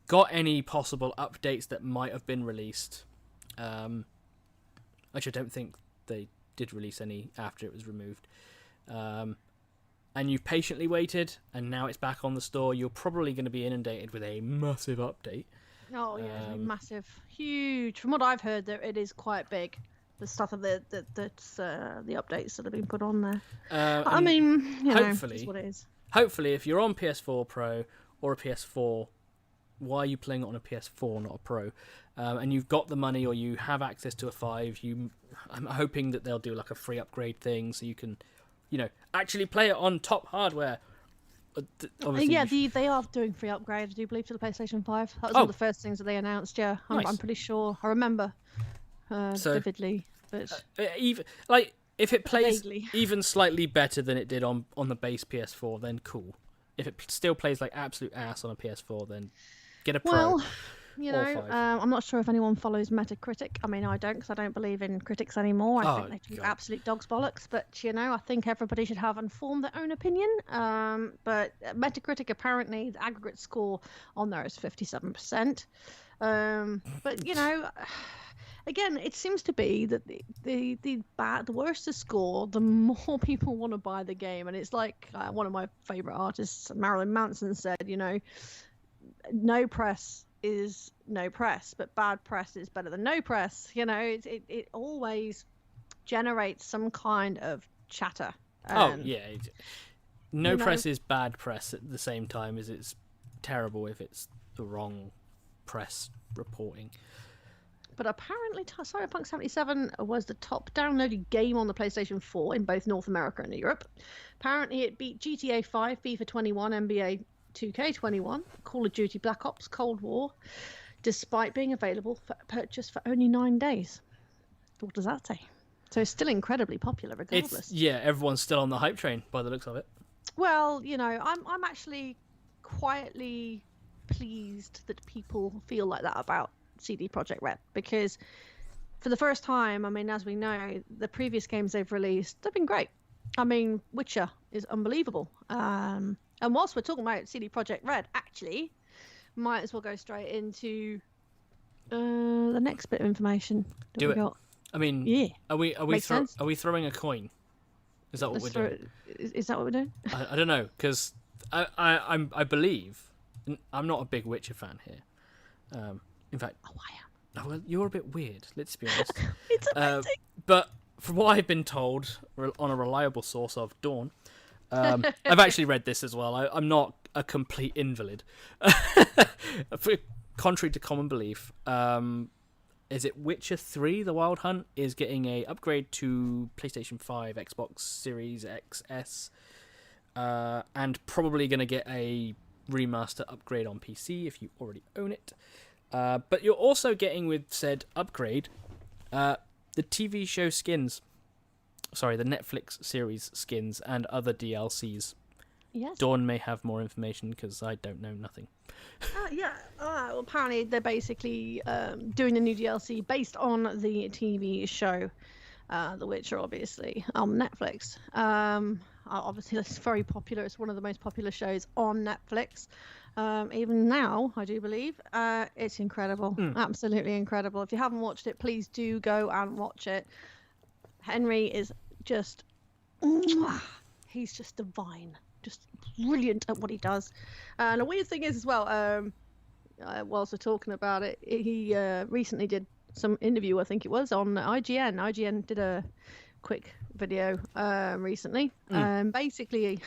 got any possible updates that might have been released, which I don't think they did release any after it was removed. And you've patiently waited, and now it's back on the store. You're probably going to be inundated with a massive update. Oh yeah, it's massive, huge. From what I've heard, that it is quite big. The stuff of the updates that have been put on there. I mean, hopefully, that's what it is. Hopefully, if you're on PS4 Pro or a PS4, why are you playing it on a PS4, not a Pro? And you've got the money, or you have access to a 5. I'm hoping that they'll do like a free upgrade thing, so you can, actually play it on top hardware. Yeah, they are doing free upgrades, I do believe, to the PlayStation 5. That was one of the first things that they announced. Yeah, nice. I'm pretty sure. I remember vividly. But even like if it plays vaguely. even slightly better than it did on the base PS4, then cool. If it still plays like absolute ass on a PS4, then get a Pro. Well, I'm not sure if anyone follows Metacritic. I mean, I don't, because I don't believe in critics anymore. I think they do absolute dog's bollocks. But I think everybody should have and form their own opinion. But Metacritic, apparently, the aggregate score on there is 57%. But again, it seems to be that the worse the score, the more people want to buy the game. And it's like one of my favourite artists, Marilyn Manson, said, no press is no press, but bad press is better than no press. It always generates some kind of chatter. No press is bad press at the same time as it's terrible if it's the wrong press reporting. But apparently Cyberpunk 77 was the top downloaded game on the PlayStation 4 in both North America and Europe. Apparently it beat GTA 5, FIFA 21, NBA 2K21, Call of Duty Black Ops Cold War, despite being available for purchase for only 9 days. What does that say? So it's still incredibly popular regardless. Everyone's still on the hype train by the looks of it. Well, I'm actually quietly pleased that people feel like that about CD Projekt Red, because for the first time, I mean, as we know, the previous games they've released, they've been great. I mean, Witcher is unbelievable. And whilst we're talking about CD Projekt Red, actually, might as well go straight into the next bit of information that Do we it. got. I mean, yeah. Are we throwing a coin? Is that what we're doing? Is that what we're doing? I don't know, because I believe I'm not a big Witcher fan here. In fact, I am. Well, you're a bit weird. Let's be honest. It's amazing. But from what I've been told on a reliable source of Dawn, I've actually read this as well. I'm not a complete invalid. Contrary to common belief, is it Witcher 3, The Wild Hunt, is getting a upgrade to PlayStation 5, Xbox Series XS, and probably going to get a remaster upgrade on PC if you already own it. But you're also getting, with said upgrade, the TV show skins. Sorry, the Netflix series skins and other DLCs. Yes. Dawn may have more information because I don't know nothing. Well, apparently they're basically doing the new DLC based on the TV show, The Witcher, obviously, on Netflix. Obviously, it's very popular. It's one of the most popular shows on Netflix. Even now, I do believe. It's incredible. Absolutely incredible. If you haven't watched it, please do go and watch it. Henry is just... he's just divine. Just brilliant at what he does. And the weird thing is as well, whilst we're talking about it, he recently did some interview, I think it was, on IGN. IGN did a quick video recently. Basically...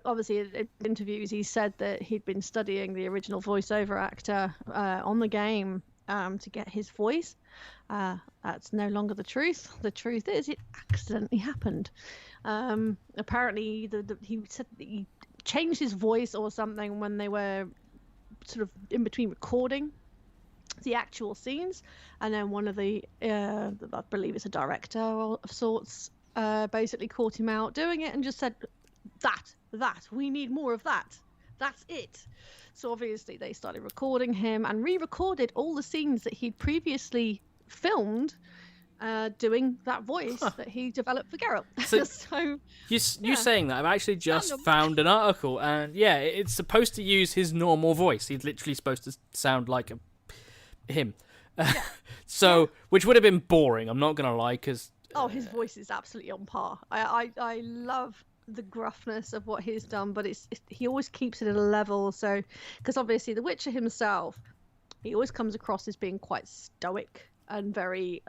Obviously, in interviews, he said that he'd been studying the original voiceover actor on the game to get his voice. That's no longer the truth. The truth is it accidentally happened. Apparently, he said that he changed his voice or something when they were sort of in between recording the actual scenes. And then one of the, I believe it's a director of sorts, basically caught him out doing it and just said, that we need more of that, that's it. So obviously they started recording him and re-recorded all the scenes that he'd previously filmed doing that voice that he developed for Geralt. So you saying that, I've actually just found an article, and it's supposed to use his normal voice. He's literally supposed to sound like him. So, which would have been boring. I'm not gonna lie, because Oh, his voice is absolutely on par. I love the gruffness of what he's done, but he always keeps it at a level. So, because obviously the Witcher himself, he always comes across as being quite stoic and very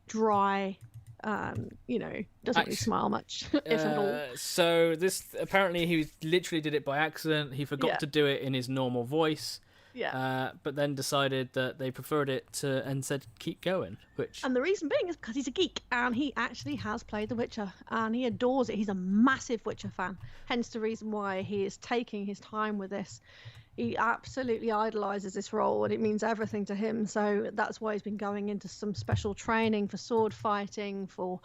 dry. Doesn't really smile much, if at all. So this apparently he literally did it by accident. He forgot to do it in his normal voice. Yeah. But then decided that they preferred it and said keep going. And the reason being is because he's a geek and he actually has played The Witcher and he adores it. He's a massive Witcher fan. Hence the reason why he is taking his time with this. He absolutely idolizes this role and it means everything to him. So that's why he's been going into some special training for sword fighting, for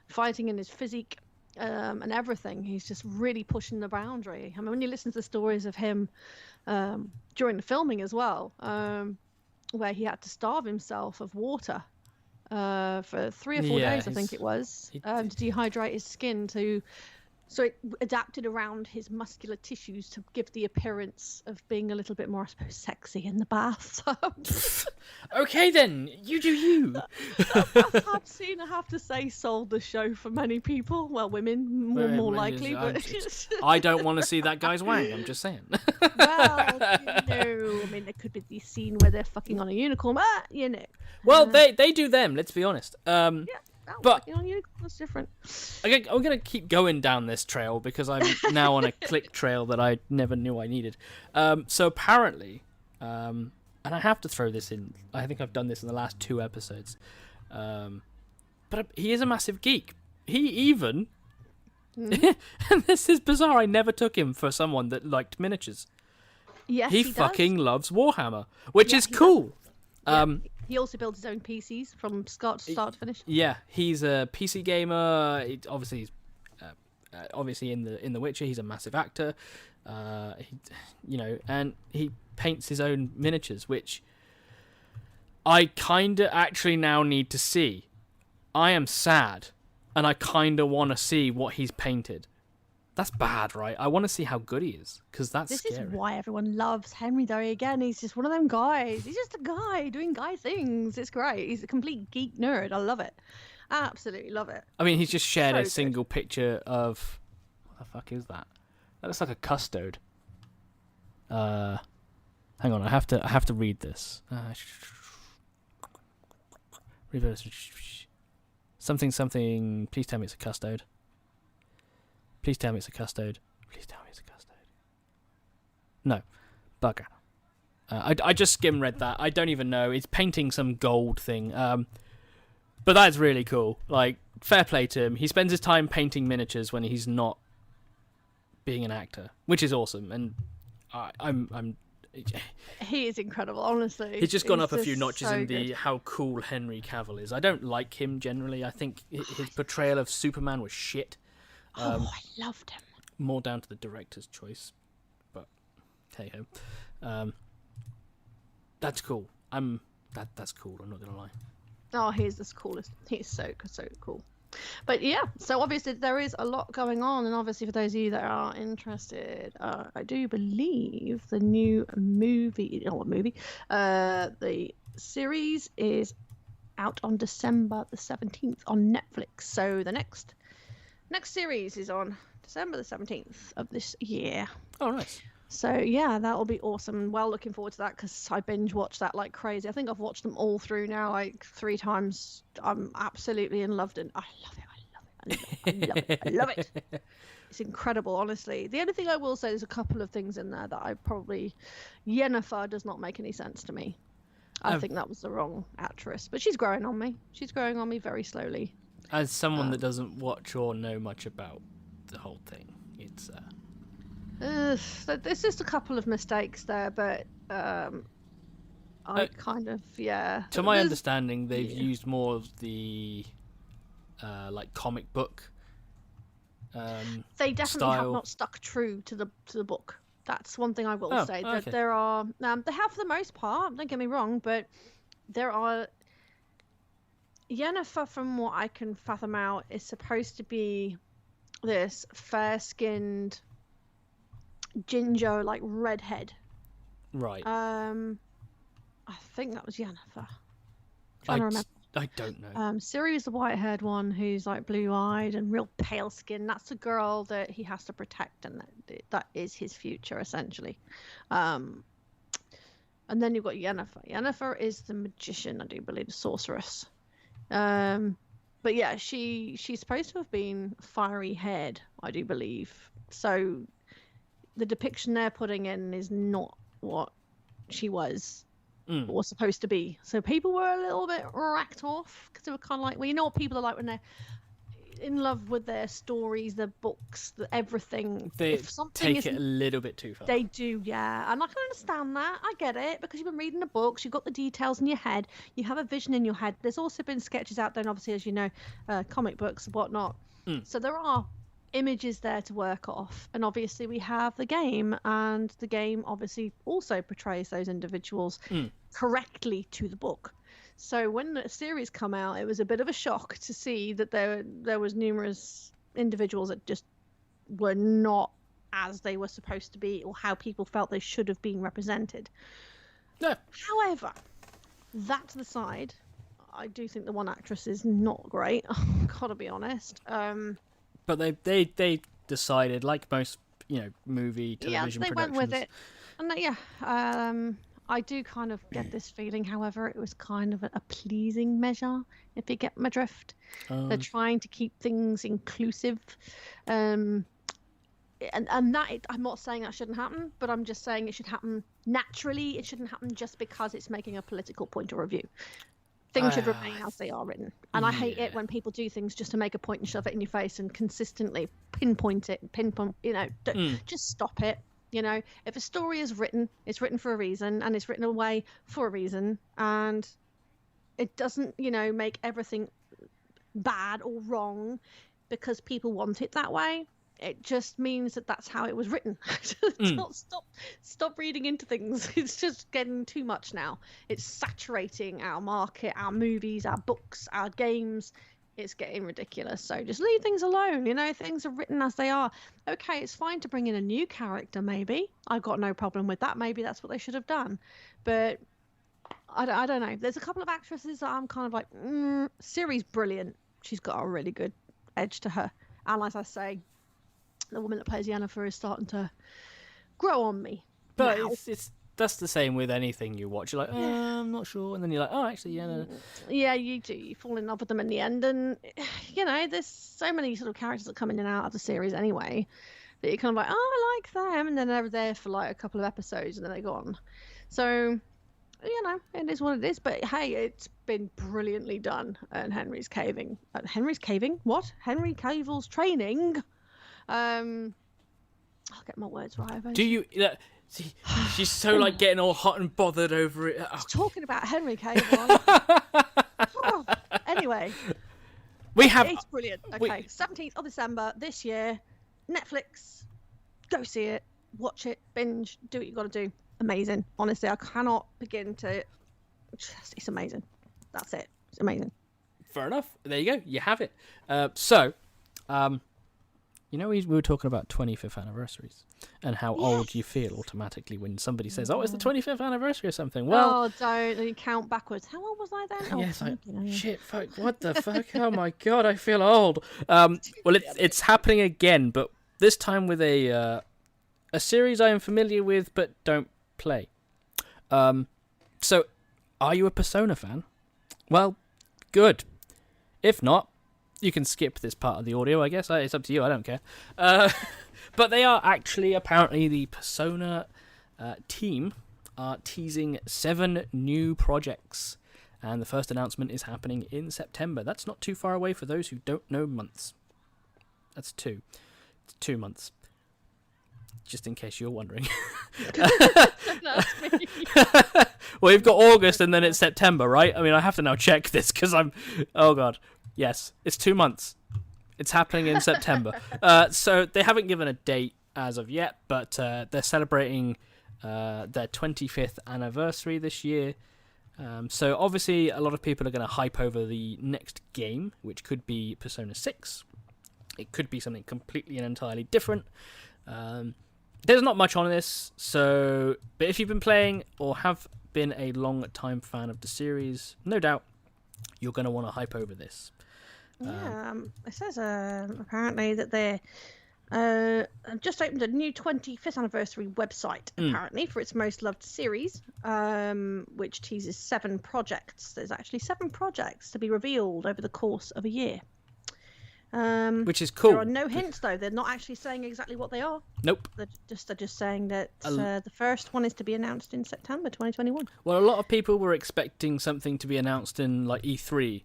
fighting in his physique, and everything. He's just really pushing the boundary. I mean, when you listen to the stories of him during the filming as well, where he had to starve himself of water for 3 or 4 days, I think it was, to dehydrate his skin so it adapted around his muscular tissues to give the appearance of being a little bit more, I suppose, sexy in the bath. Okay, then. You do you. I have to say, sold the show for many people. Well, women, more likely. But I don't want to see that guy's wang, I'm just saying. Well, I mean, there could be the scene where they're fucking on a unicorn, but, Well, they do them, let's be honest. Yeah. But that's different. I'm going to keep going down this trail because I'm now on a click trail that I never knew I needed. So apparently, and I have to throw this in, I think I've done this in the last 2 episodes, but he is a massive geek. He even, and this is bizarre, I never took him for someone that liked miniatures. Yes, he fucking loves Warhammer, which is cool. He also builds his own PCs from start to finish. Yeah, he's a PC gamer. Obviously, in the Witcher, he's a massive actor. And he paints his own miniatures, which I kind of actually now need to see. I am sad, and I kind of want to see what he's painted. That's bad, right? I want to see how good he is, because that's scary. This is why everyone loves Henry, though. Again, he's just one of them guys. He's just a guy doing guy things. It's great. He's a complete geek nerd. I love it. I absolutely love it. I mean, he's just shared a single picture of... What the fuck is that? That looks like a custode. Hang on, I have to read this. Reverse. Something. Please tell me it's a custode. Please tell me it's a custode. Please tell me it's a custode. No. Bugger. I just skim read that. I don't even know. It's painting some gold thing. But that's really cool. Like, fair play to him. He spends his time painting miniatures when he's not being an actor, which is awesome. And I'm he is incredible, honestly. He's just gone up a few notches in the how cool Henry Cavill is. I don't like him generally. I think his portrayal of Superman was shit. I loved him. More down to the director's choice, but hey ho. That's cool. That's cool. I'm not gonna lie. Oh, he's the coolest. He's so cool. But yeah, so obviously there is a lot going on, and obviously for those of you that are interested, I do believe the new movie, the series is out on December the 17th on Netflix. So the next series is on December the 17th of this year. Oh, nice. So yeah, that will be awesome. Well, looking forward to that because I binge watched that like crazy. I think I've watched them all through now like 3 times. I'm absolutely in love with it. I love it. It's incredible, honestly. The only thing I will say, there's a couple of things in there that I probably... Yennefer does not make any sense to me. I think that was the wrong actress. But she's growing on me. She's growing on me very slowly. As someone that doesn't watch or know much about the whole thing, it's... There's just a couple of mistakes there, but I kind of, yeah. To my understanding, they've used more of the like comic book they definitely style. have not stuck true to the book. That's one thing I will say. Okay. That there are they have for the most part, don't get me wrong, but there are... Yennefer, from what I can fathom out, is supposed to be this fair-skinned ginger, like redhead, right? I think that was Yennefer. Trying to remember. I don't know. Ciri is the white-haired one who's like blue-eyed and real pale skin. That's the girl that he has to protect, and that is his future essentially. And then you've got Yennefer. Yennefer is the magician, I do believe, the sorceress. But yeah, she's supposed to have been fiery-haired, I do believe. So the depiction they're putting in is not what she was supposed to be. So people were a little bit racked off because they were kind of like, well, you know what people are like when they're in love with their stories, their books, everything. They take it a little bit too far. They do, yeah. And I can understand that. I get it, because you've been reading the books, you've got the details in your head, you have a vision in your head. There's also been sketches out there, and obviously, as you know, comic books and whatnot. So there are images there to work off. And obviously we have the game, and the game obviously also portrays those individuals correctly to the book. So when the series come out, it was a bit of a shock to see that there was numerous individuals that just were not as they were supposed to be, or how people felt they should have been represented. No. However, that to the side, I do think the one actress is not great. Gotta be honest. But they decided, like most movie television they productions. went with it, and I do kind of get this feeling, however, it was kind of a pleasing measure, if you get my drift. They're trying to keep things inclusive. And that, I'm not saying that shouldn't happen, but I'm just saying it should happen naturally. It shouldn't happen just because it's making a political point of review. Things should remain as they are written. And I hate it when people do things just to make a point and shove it in your face and consistently pinpoint, just stop it. If a story is written, it's written for a reason, and it's written away for a reason, and it doesn't, make everything bad or wrong because people want it that way. It just means that that's how it was written. Stop reading into things. It's just getting too much now. It's saturating our market, our movies, our books, our games. It's getting ridiculous. So just leave things alone. Things are written as they are. Okay, it's fine to bring in a new character, maybe. I've got no problem with that. Maybe that's what they should have done. But I don't know. There's a couple of actresses that I'm kind of like, Ciri's brilliant. She's got a really good edge to her. And as I say, the woman that plays Yennefer is starting to grow on me. But now. that's the same with anything you watch. You're like, I'm not sure, and then you're like, oh, actually, yeah. No. Yeah, you do. You fall in love with them in the end, and there's so many sort of characters that come in and out of the series anyway that you're kind of like, oh, I like them, and then they're there for like a couple of episodes, and then they're gone. So, it is what it is. But hey, it's been brilliantly done. And Henry Cavill's training. I'll get my words right. Do you? See, she's so like getting all hot and bothered over it. She's talking about Henry Cavill. Anyway, it's brilliant. Okay, 17th of December this year, Netflix. Go see it, watch it, binge, do what you got to do. Amazing. Honestly, I cannot begin to. It's amazing. That's it. It's amazing. Fair enough. There you go. You have it. We were talking about 25th anniversaries and how old you feel automatically when somebody says, "Oh, it's the 25th anniversary" or something. Well, don't you count backwards. How old was I then? Yes, shit, fuck, what the fuck? Oh my god, I feel old. Well, it's happening again, but this time with a series I am familiar with but don't play. So, are you a Persona fan? Well, good. If not, you can skip this part of the audio, I guess. It's up to you, I don't care. But they are actually, apparently, the Persona team are teasing 7 new projects. And the first announcement is happening in September. That's not too far away for those who don't know months. That's 2. It's 2 months. Just in case you're wondering. That's me. Well, you've got August and then it's September, right? I mean, I have to now check this because I'm... Oh, God. Yes, it's 2 months. It's happening in September. So they haven't given a date as of yet, but they're celebrating their 25th anniversary this year. So obviously a lot of people are going to hype over the next game, which could be Persona 6. It could be something completely and entirely different. there's not much on this, but if you've been playing or have been a long-time fan of the series, no doubt you're going to want to hype over this. Yeah, it says apparently that they're just opened a new 25th anniversary website, apparently, for its most loved series, which teases 7 projects. There's actually 7 projects to be revealed over the course of a year. Which is cool. There are no hints, though. They're not actually saying exactly what they are. Nope. They're just saying that the first one is to be announced in September 2021. Well, a lot of people were expecting something to be announced in like E3,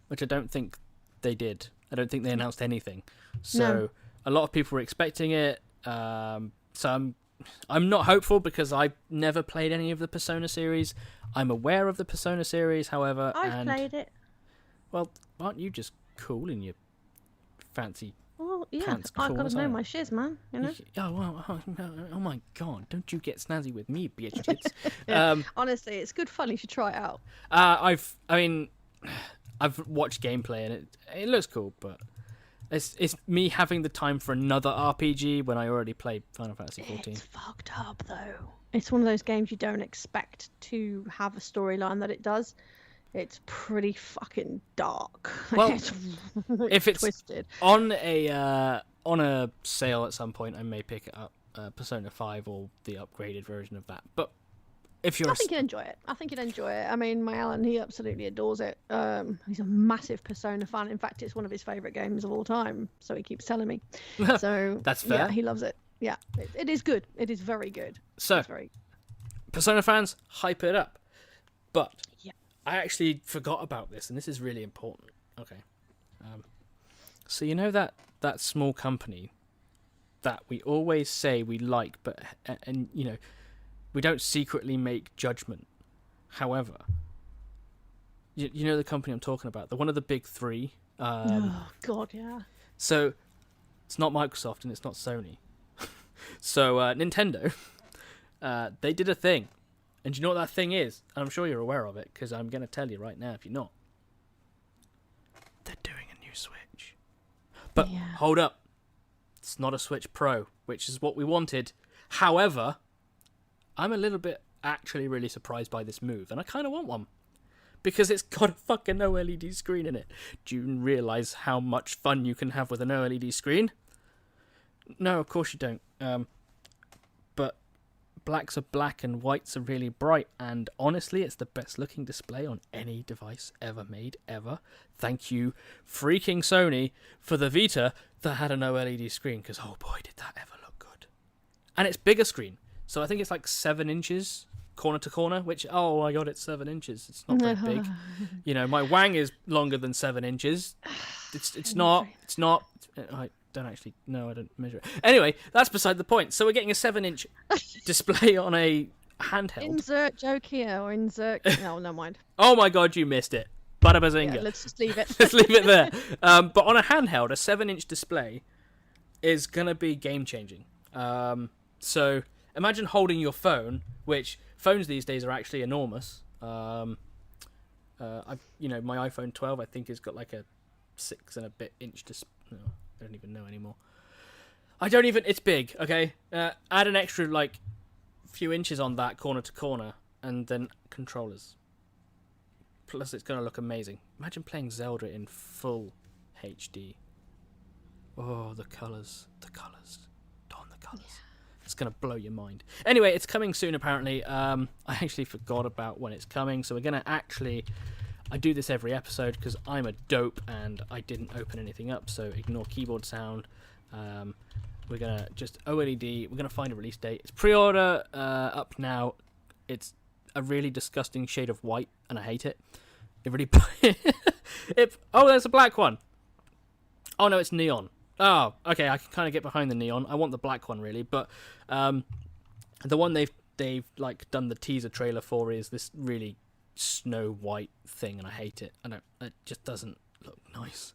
which I don't think they did. I don't think they announced anything. So a lot of people were expecting it. So I'm not hopeful because I've never played any of the Persona series. I'm aware of the Persona series, however. I've played it. Well, aren't you just cool in your fancy pants? I've got to know my shiz, man. You know. Oh my god! Don't you get snazzy with me, bitch tits. Honestly, it's good fun. You should try it out. I've watched gameplay and it looks cool, but it's me having the time for another RPG when I already played Final Fantasy XIV. It's fucked up though. It's one of those games you don't expect to have a storyline that it does. It's pretty fucking dark. Well, it's really if it's twisted. on a sale at some point, I may pick it up, Persona 5 or the upgraded version of that. But if you're, I think you'd enjoy it. I mean, my Alan, he absolutely adores it. He's a massive Persona fan. In fact, it's one of his favourite games of all time. So he keeps telling me. So that's fair. Yeah, he loves it. Yeah, it is good. It is very good. So, Persona fans, hype it up. But yeah. I actually forgot about this, and this is really important. Okay. So you know that small company that we always say we like, but and you know, we don't secretly make judgment. However, you know the company I'm talking about, the one of the big 3. Oh God, yeah. So it's not Microsoft and it's not Sony. So Nintendo, they did a thing. And do you know what that thing is? And I'm sure you're aware of it, because I'm going to tell you right now if you're not. They're doing a new Switch. But hold up. It's not a Switch Pro, which is what we wanted. However, I'm a little bit actually really surprised by this move, and I kind of want one. Because it's got a fucking OLED screen in it. Do you realise how much fun you can have with an OLED screen? No, of course you don't. But blacks are black and whites are really bright, and honestly it's the best looking display on any device ever made, ever. Thank you freaking Sony for the Vita that had an OLED screen, because oh boy did that ever look good. And it's bigger screen, so I think it's like 7 inches corner to corner, which oh my god, it's 7 inches. It's not very big. You know, my wang is longer than 7 inches. It's not I don't actually know, I don't measure it. Anyway, that's beside the point. So we're getting a 7-inch display on a handheld. Insert joke here, or insert... No, never mind. Oh my god, you missed it. Bada bazinga. Yeah, let's just leave it. Let's leave it there. But on a handheld, a 7-inch display is going to be game-changing. So imagine holding your phone, which phones these days are actually enormous. My iPhone 12, I think, has got like a 6 and a bit inch display. No, I don't even know anymore. It's big, okay? Add an extra, like, few inches on that corner to corner, and then controllers. Plus, it's going to look amazing. Imagine playing Zelda in full HD. Oh, the colours. Don, the colours. Yeah. It's going to blow your mind. Anyway, it's coming soon, apparently. I actually forgot about when it's coming, so we're going to actually... I do this every episode because I'm a dope and I didn't open anything up, so ignore keyboard sound. We're going to just OLED. We're going to find a release date. It's pre-order up now. It's a really disgusting shade of white, and I hate it. It really... Oh, there's a black one. Oh, no, it's neon. Oh, okay, I can kind of get behind the neon. I want the black one, really, but the one they've like done the teaser trailer for is this really snow white thing, and I hate it. It just doesn't look nice.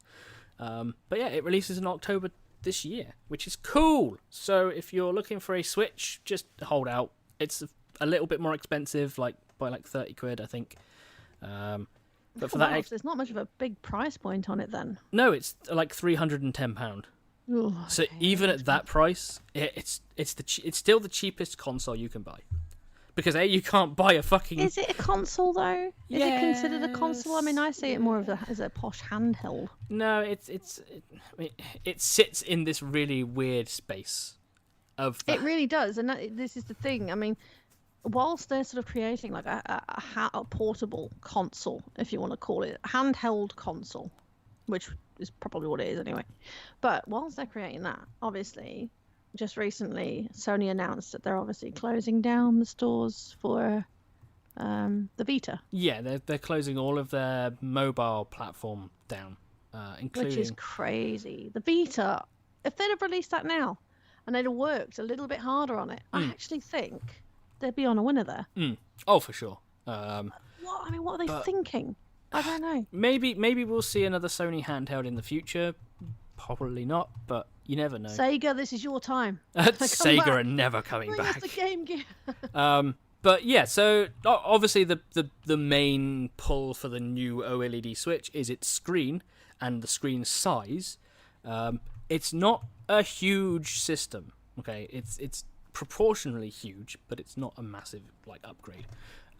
But yeah, it releases in October this year, which is cool. So if you're looking for a Switch, just hold out. It's a little bit more expensive, by like 30 quid, I think. But for that, there's not much of a big price point on it then. No, it's like £310. Oh, So okay, even that's at that price, it's still the cheapest console you can buy. Because you can't buy a fucking. Is it a console though? Is it considered a console? I mean, I see it more Yeah. as a posh handheld. No, it sits in this really weird space of. It really does, and this is the thing. I mean, whilst they're sort of creating like a portable console, if you want to call it, a handheld console, which is probably what it is anyway. But whilst they're creating that, obviously, just recently, Sony announced that they're obviously closing down the stores for the Vita. Yeah, they're closing all of their mobile platform down, including. Which is crazy. The Vita, if they'd have released that now, and they'd have worked a little bit harder on it, I actually think they'd be on a winner there. Oh, for sure. What are they thinking? I don't know. Maybe we'll see another Sony handheld in the future. Probably not, but you never know. Sega, this is your time. Sega are never coming Bring back. us the Game Gear. But yeah, so obviously the main pull for the new OLED Switch is its screen and the screen size. It's not a huge system, okay? It's proportionally huge, but it's not a massive upgrade.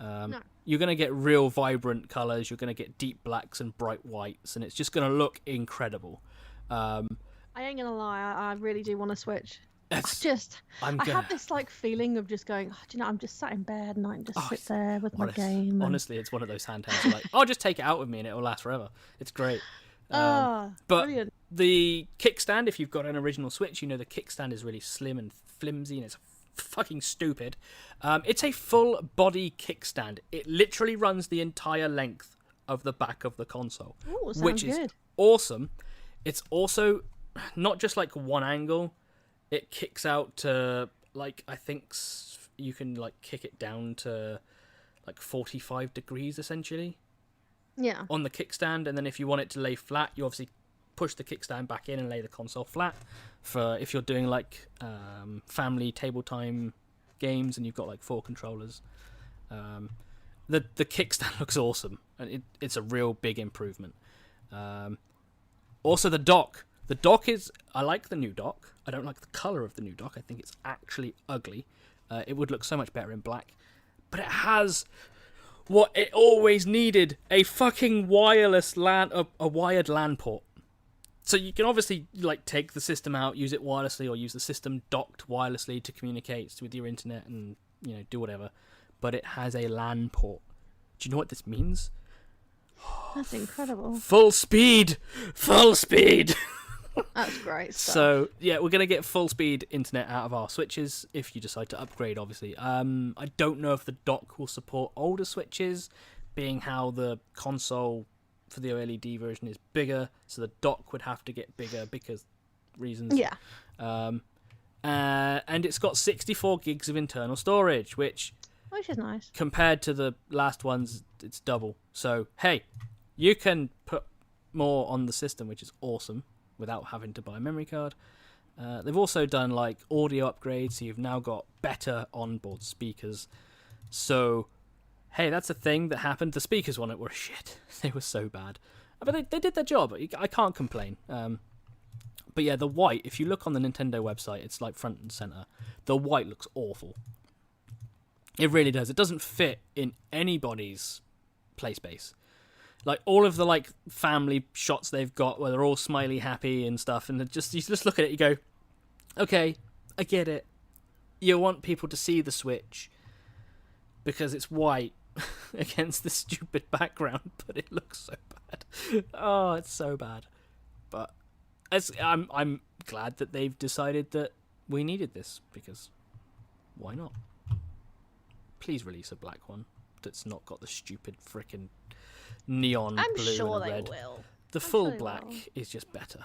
No. You're going to get real vibrant colors, you're going to get deep blacks and bright whites, and it's just going to look incredible. I ain't gonna lie, I really do want to switch. I gonna... have this feeling of just going, I'm just sat in bed and I can just sit there with my game. Honestly, it's one of those handhelds. I'll just take it out with me and it'll last forever. It's great. But brilliant. The kickstand, if you've got an original Switch, the kickstand is really slim and flimsy and it's fucking stupid. It's a full body kickstand. It literally runs the entire length of the back of the console, which is awesome. It's also not just one angle. It kicks out to I think you can kick it down to 45 degrees essentially. Yeah. On the kickstand, and then if you want it to lay flat, you obviously push the kickstand back in and lay the console flat. For if you're doing family table time games and you've got 4 controllers, the kickstand looks awesome and it's a real big improvement. Also the dock. The dock I like the new dock. I don't like the colour of the new dock. I think it's actually ugly. It would look so much better in black. But it has what it always needed, a fucking wireless LAN, a wired LAN port. So you can obviously take the system out, use it wirelessly, or use the system docked wirelessly to communicate with your internet and do whatever. But it has a LAN port. Do you know what this means? That's incredible. Full speed! That's great stuff. So, yeah, we're going to get full speed internet out of our Switches if you decide to upgrade, obviously. I don't know if the dock will support older Switches, being how the console for the OLED version is bigger, so the dock would have to get bigger because reasons. Yeah. And it's got 64 gigs of internal storage, which is nice. Compared to the last ones, it's double. So, hey, you can put more on the system, which is awesome, without having to buy a memory card. They've also done audio upgrades, so you've now got better onboard speakers. So, hey, that's a thing that happened. The speakers on it were shit. They were so bad. But they did their job. I can't complain. But yeah, the white, if you look on the Nintendo website, it's front and center. The white looks awful. It really does. It doesn't fit in anybody's play space. All of the family shots they've got where they're all smiley happy and stuff, and you just look at it, you go, okay, I get it. You want people to see the Switch because it's white against the stupid background, but it looks so bad. Oh, it's so bad. But I'm glad that they've decided that we needed this, because why not? Please release a black one that's not got the stupid frickin' neon blue and red. Will. The full black is just better,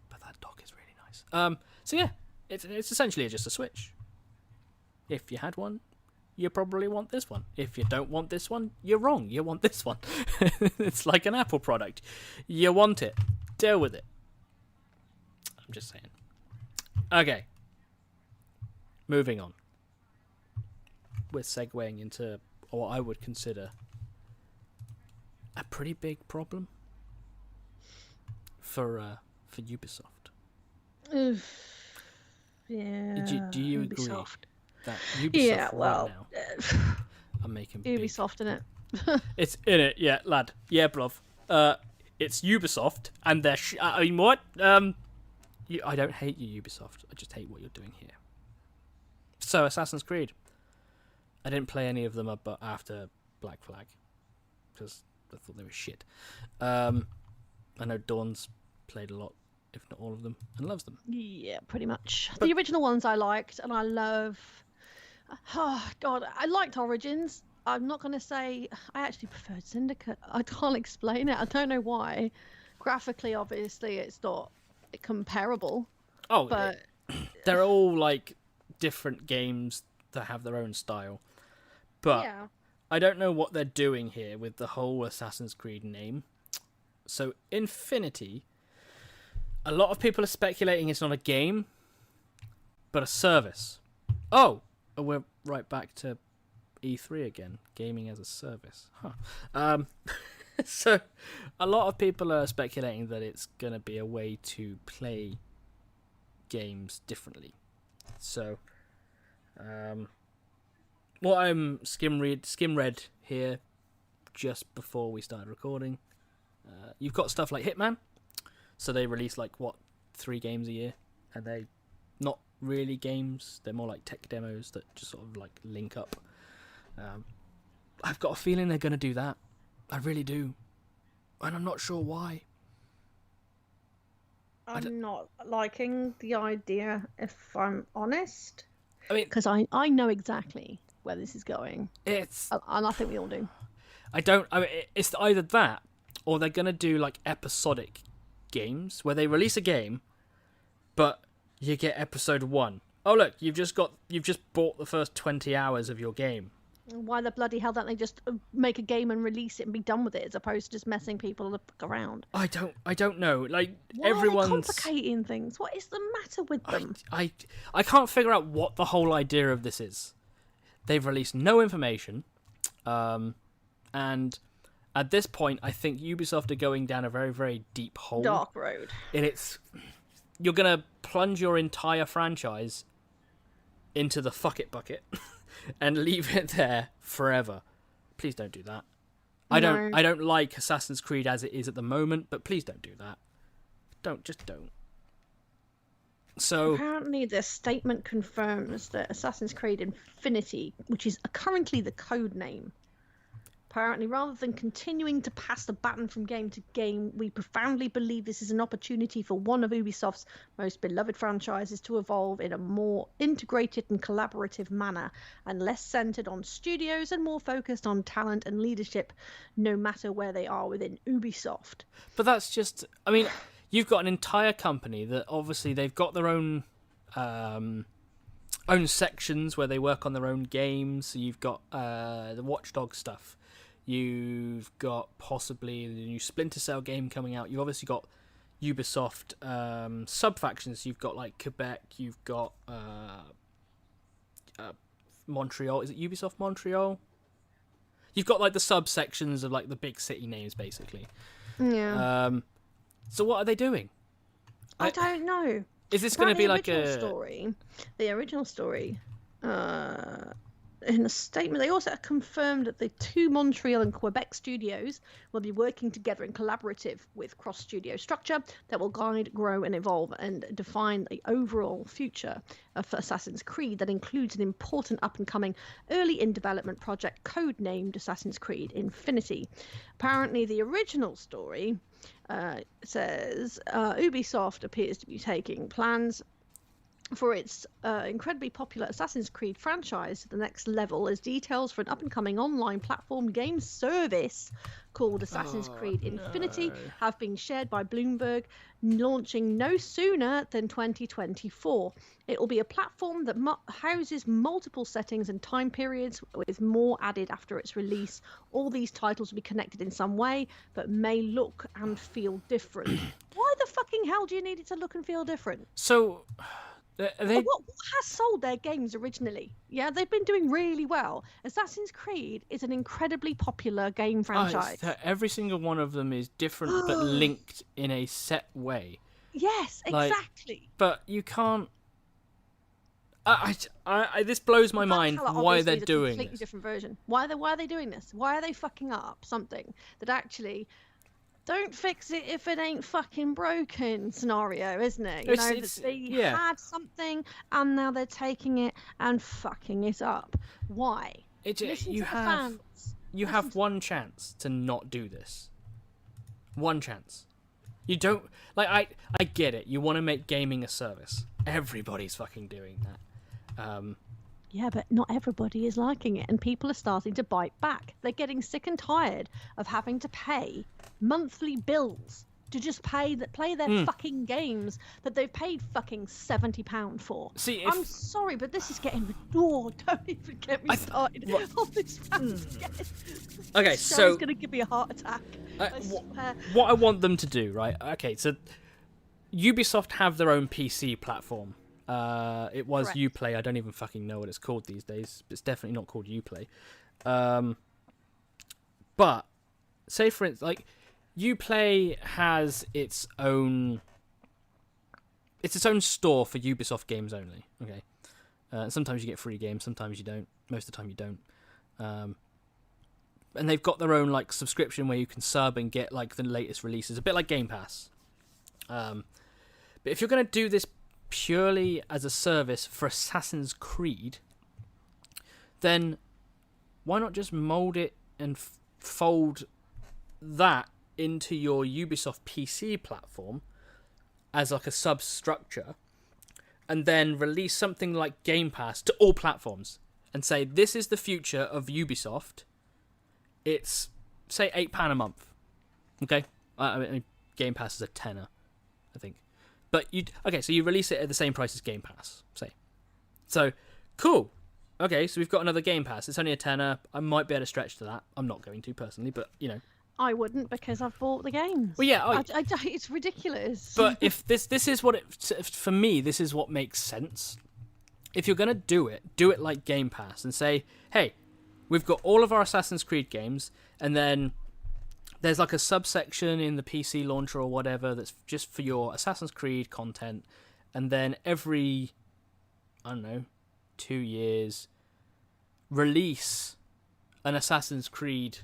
but that dock is really nice. So yeah, it's essentially just a Switch. If you had one, you probably want this one. If you don't want this one, you're wrong. You want this one. It's like an Apple product. You want it. Deal with it. I'm just saying. Okay. Moving on. We're segueing into what I would consider a pretty big problem for Ubisoft. Yeah. Do you agree Ubisoft. that Ubisoft Yeah, well, now are making Ubisoft in it. It's in it, yeah, lad. Yeah, bruv. It's Ubisoft, and they're. I mean, what? I don't hate you, Ubisoft. I just hate what you're doing here. So, Assassin's Creed. I didn't play any of them but after Black Flag because I thought they were shit. I know Dawn's played a lot, if not all of them, and loves them. Yeah, pretty much. The original ones I liked, and I love. Oh God, I liked Origins. I'm not going to say I actually preferred Syndicate. I can't explain it. I don't know why. Graphically, obviously, it's not comparable. Oh, but they're all like different games that have their own style. But yeah. I don't know what they're doing here with the whole Assassin's Creed name. So Infinity, a lot of people are speculating it's not a game, but a service. Oh, we're right back to E3 again, gaming as a service. So a lot of people are speculating that it's going to be a way to play games differently. So what I'm skim read here just before we started recording, you've got stuff like Hitman. So they release 3 games a year, and they not really games, they're more like tech demos that just sort of link up. I've got a feeling they're going to do that. I really do. And I'm not sure why. I'm not liking the idea, if I'm honest. I mean, because I know exactly where this is going. And I think we all do. It's either that, or they're going to do episodic games where they release a game, but you get episode 1. Oh look, you've just bought the first 20 hours of your game. Why the bloody hell don't they just make a game and release it and be done with it, as opposed to just messing people around? I don't know. Why everyone's are they complicating things? What is the matter with them? I can't figure out what the whole idea of this is. They've released no information, and at this point, I think Ubisoft are going down a very, very deep hole. Dark road. You're gonna plunge your entire franchise into the fuck it bucket and leave it there forever. Please don't do that. I don't like Assassin's Creed as it is at the moment, but please don't do that. Don't. So apparently the statement confirms that Assassin's Creed Infinity, which is currently the code name, apparently rather than continuing to pass the baton from game to game, we profoundly believe this is an opportunity for one of Ubisoft's most beloved franchises to evolve in a more integrated and collaborative manner, and less centered on studios and more focused on talent and leadership, no matter where they are within Ubisoft. But that's just, you've got an entire company that obviously they've got their own sections where they work on their own games. So you've got the Watch Dogs stuff. You've got possibly the new Splinter Cell game coming out. You've obviously got Ubisoft sub-factions. You've got Quebec. You've got Montreal. Is it Ubisoft Montreal? You've got the sub-sections of the big city names, basically. Yeah. So what are they doing? I don't know. Is this going to be The original story, in a statement, they also confirmed that the 2 Montreal and Quebec studios will be working together in collaborative with cross-studio structure that will guide, grow, and evolve and define the overall future of Assassin's Creed. That includes an important up-and-coming early-in-development project code-named Assassin's Creed Infinity. Apparently, the original story says Ubisoft appears to be taking plans for its incredibly popular Assassin's Creed franchise to the next level, as details for an up-and-coming online platform game service called Assassin's Creed Infinity have been shared by Bloomberg, launching no sooner than 2024. It will be a platform that houses multiple settings and time periods, with more added after its release. All these titles will be connected in some way, but may look and feel different. Why the fucking hell do you need it to look and feel different? So What has sold their games originally? Yeah, they've been doing really well. Assassin's Creed is an incredibly popular game franchise. Every single one of them is different but linked in a set way. Yes, exactly. But you can't. This blows my mind why they're doing a completely this. different version. Why are they doing this? Why are they fucking up something that actually don't fix it if it ain't fucking broken scenario, isn't it? You know, that they had something and now they're taking it and fucking it up. Why? You have one chance to not do this. One chance. You don't I get it. You want to make gaming a service. Everybody's fucking doing that. Yeah, but not everybody is liking it, and people are starting to bite back. They're getting sick and tired of having to pay monthly bills to just play their fucking games that they've paid fucking £70 for. See, I'm sorry, but this is getting don't even get me started on this rant again. Okay, so it's gonna give me a heart attack. What I want them to do, right? Okay, so Ubisoft have their own PC platform. It was Correct. Uplay. I don't even fucking know what it's called these days. It's definitely not called Uplay. But say for instance, like Uplay has its own store for Ubisoft games only. Okay, sometimes you get free games, sometimes you don't. Most of the time you don't. And they've got their own like subscription where you can sub and get like the latest releases, a bit like Game Pass. But if you're going to do this purely as a service for Assassin's Creed, then why not just mold it and fold that into your Ubisoft PC platform as like a substructure, and then release something like Game Pass to all platforms and say this is the future of Ubisoft. It's say £8 a month, okay? I mean, Game Pass is a tenner, I think. But so you release it at the same price as Game Pass, say. So, cool. Okay, so we've got another Game Pass. It's only a tenner. I might be able to stretch to that. I'm not going to personally, but you know. I wouldn't because I've bought the games. Well, yeah, it's ridiculous. But if this is what for me, this is what makes sense. If you're gonna do it like Game Pass and say, hey, we've got all of our Assassin's Creed games, and then there's like a subsection in the PC launcher or whatever that's just for your Assassin's Creed content, and then every, I don't know, 2 years, release an Assassin's Creed,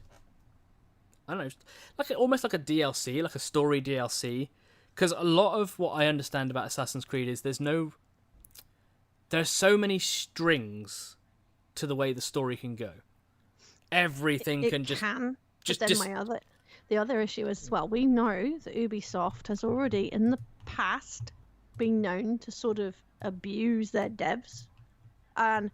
I don't know, almost like a DLC, like a story DLC, because a lot of what I understand about Assassin's Creed is there's so many strings to the way the story can go. Everything it can just... The other issue is, as well, we know that Ubisoft has already in the past been known to sort of abuse their devs. And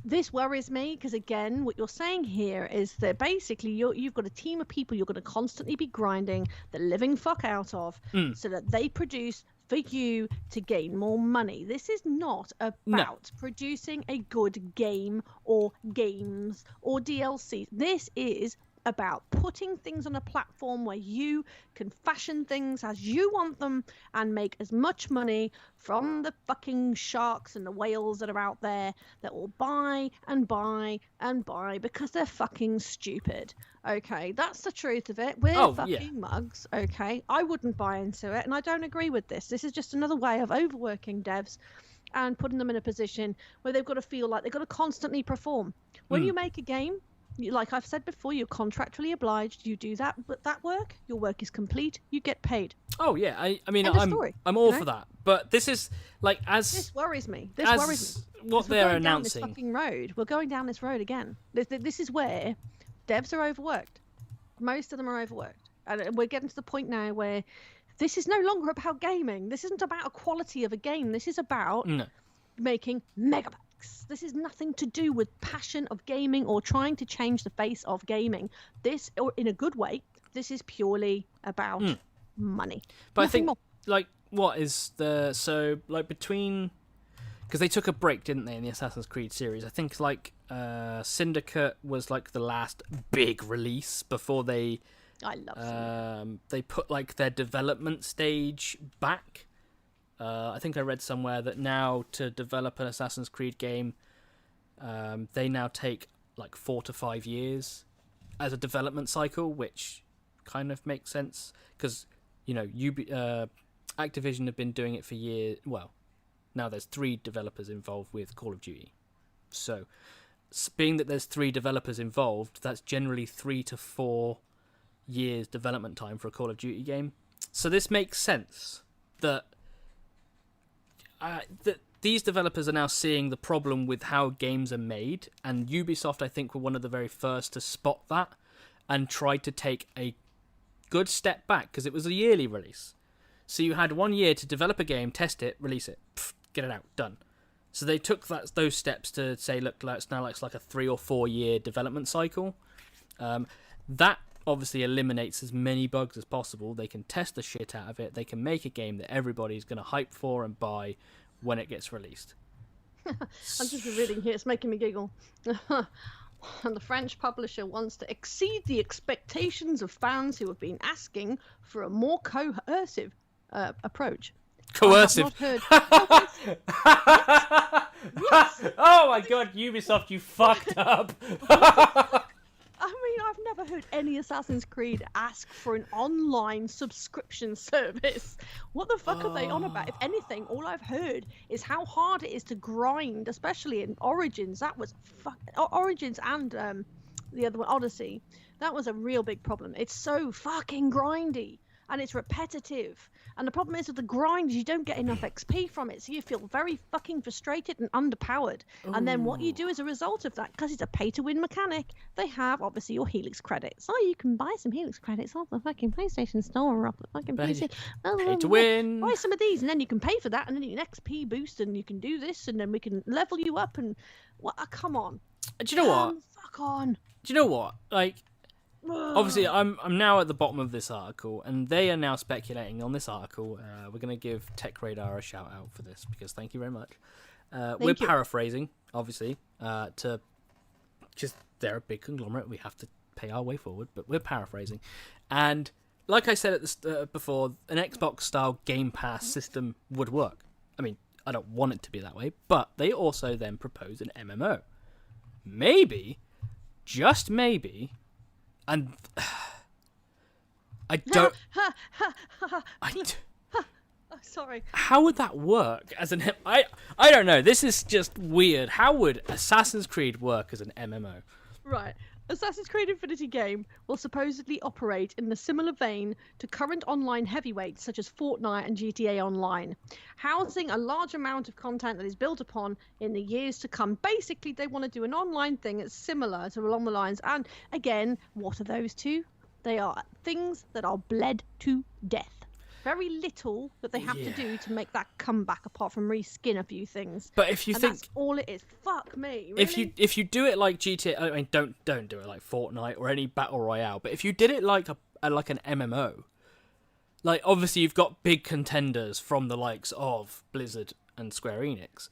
this worries me because, again, what you're saying here is that basically you've got a team of people you're going to constantly be grinding the living fuck out of so that they produce for you to gain more money. This is not about producing a good game or games or DLC. This is about putting things on a platform where you can fashion things as you want them and make as much money from the fucking sharks and the whales that are out there that will buy and buy and buy because they're fucking stupid. Okay, that's the truth of it. We're fucking mugs. Okay, I wouldn't buy into it, and I don't agree with this. This is just another way of overworking devs and putting them in a position where they've got to feel like they've got to constantly perform. When you make a game, like I've said before, you're contractually obliged. You do that work. Your work is complete. You get paid. Oh yeah, I mean, story, I'm all for that. But this is like this worries me. What they're announcing. Down this fucking road. We're going down this road again. This is where devs are overworked. Most of them are overworked, and we're getting to the point now where this is no longer about gaming. This isn't about a quality of a game. This is about making megabytes. This is nothing to do with passion of gaming or trying to change the face of gaming. This, or in a good way, this is purely about money. But Nothing I think, more. like, what is between... Because they took a break, didn't they, in the Assassin's Creed series? I think, like, Syndicate was, like, the last big release before they... I love Syndicate. They put, like, their development stage back. I think I read somewhere that now to develop an Assassin's Creed game, they now take like 4 to 5 years as a development cycle, which kind of makes sense because, you know, Activision have been doing it for years. Well, now there's 3 developers involved with Call of Duty. So, being that there's 3 developers involved, that's generally 3 to 4 years development time for a Call of Duty game. So this makes sense that these developers are now seeing the problem with how games are made, and Ubisoft, I think, were one of the very first to spot that and tried to take a good step back, because it was a yearly release. So you had 1 year to develop a game, test it, release it, get it out, done. So they took those steps to say, look, it's now like a 3 or 4 year development cycle. That obviously eliminates as many bugs as possible. They can test the shit out of it. They can make a game that everybody's going to hype for and buy when it gets released. I'm just reading here. It's making me giggle. And the French publisher wants to exceed the expectations of fans who have been asking for a more coercive approach. Coercive. I have not heard. Yes. Oh my god, Ubisoft, you fucked up. I mean, I've never heard any Assassin's Creed ask for an online subscription service. What the fuck are they on about? If anything, all I've heard is how hard it is to grind, especially in Origins. That was Origins and the other one, Odyssey. That was a real big problem. It's so fucking grindy and it's repetitive. And the problem is with the grind is you don't get enough XP from it, so you feel very fucking frustrated and underpowered. Ooh. And then what you do as a result of that, because it's a pay-to-win mechanic, they have, obviously, your Helix credits. Oh, you can buy some Helix credits off the fucking PlayStation Store or off the fucking PC. Pay to win. Buy some of these, and then you can pay for that, and then you can XP boost, and you can do this, and then we can level you up, and... come on. Do you know what? Fuck on. Do you know what? Like... Obviously, I'm now at the bottom of this article, and they are now speculating on this article. We're going to give Tech Radar a shout out for this, because thank you very much. We're paraphrasing, obviously, to just they're a big conglomerate. We have to pay our way forward, but we're paraphrasing. And like I said at the before, an Xbox-style Game Pass system would work. I mean, I don't want it to be that way, but they also then propose an MMO. Maybe, just maybe. And I don't. Sorry. How would that work as an? I don't know. This is just weird. How would Assassin's Creed work as an MMO? Right. Assassin's Creed Infinity game will supposedly operate in a similar vein to current online heavyweights such as Fortnite and GTA Online, housing a large amount of content that is built upon in the years to come. Basically, they want to do an online thing that's similar to along the lines. And again, what are those two? They are things that are bled to death. Very little that they have to do to make that comeback, apart from reskin a few things. But if you think that's all it is, fuck me. Really? If you do it like GTA, I mean, don't do it like Fortnite or any battle royale. But if you did it like like an MMO, like obviously you've got big contenders from the likes of Blizzard and Square Enix,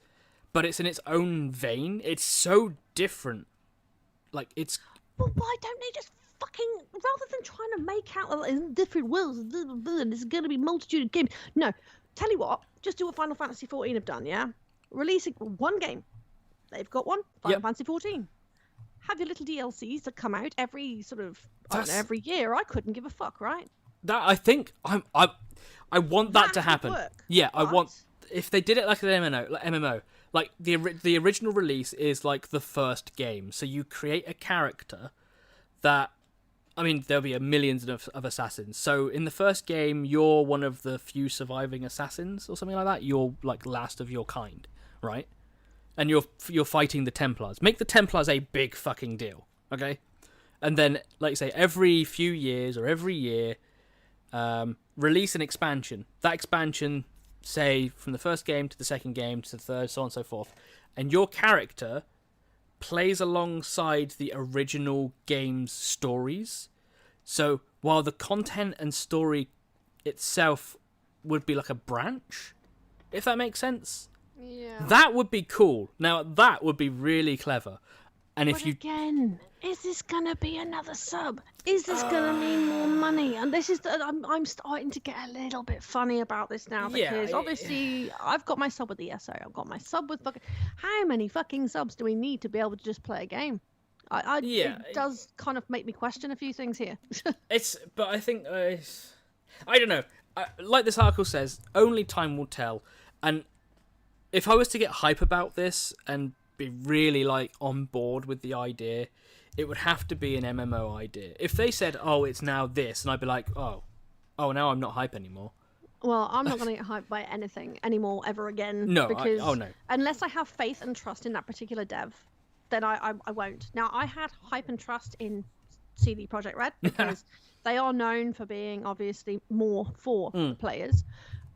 but it's in its own vein. It's so different. Like it's. But why don't they just fucking, rather than trying to make out in different worlds, there's going to be multitude of games. No, tell you what, just do what Final Fantasy 14 have done, yeah? Releasing one game. They've got one, Final Fantasy 14. Have your little DLCs that come out every sort of, I don't know, every year. I couldn't give a fuck, right? That I think I want that to happen. Work, yeah, I want, if they did it like an MMO, like the original release is like the first game. So you create a character that, I mean, there'll be millions of assassins. So in the first game, you're one of the few surviving assassins or something like that. You're like last of your kind, right? And you're fighting the Templars. Make the Templars a big fucking deal, okay? And then, like you say, every few years or every year, release an expansion. That expansion, say, from the first game to the second game to the third, so on and so forth. And your character plays alongside the original game's stories. So while the content and story itself would be like a branch, if that makes sense. Yeah. That would be cool. Now that would be really clever. And but again, is this gonna be another sub? Is this gonna mean more money? And this is I'm starting to get a little bit funny about this now, because obviously I've got my sub with the ESO. I've got my sub with fucking. How many fucking subs do we need to be able to just play a game? It does kind of make me question a few things here. But I think I don't know. like this article says, only time will tell. And if I was to get hype about this and be really like on board with the idea, it would have to be an MMO idea. If they said, "Oh, it's now this," and I'd be like, "Oh, now I'm not hype anymore." Well, I'm not going to get hyped by anything anymore ever again. No, because no. Unless I have faith and trust in that particular dev, then I won't. Now, I had hype and trust in CD Projekt Red because they are known for being obviously more for the players,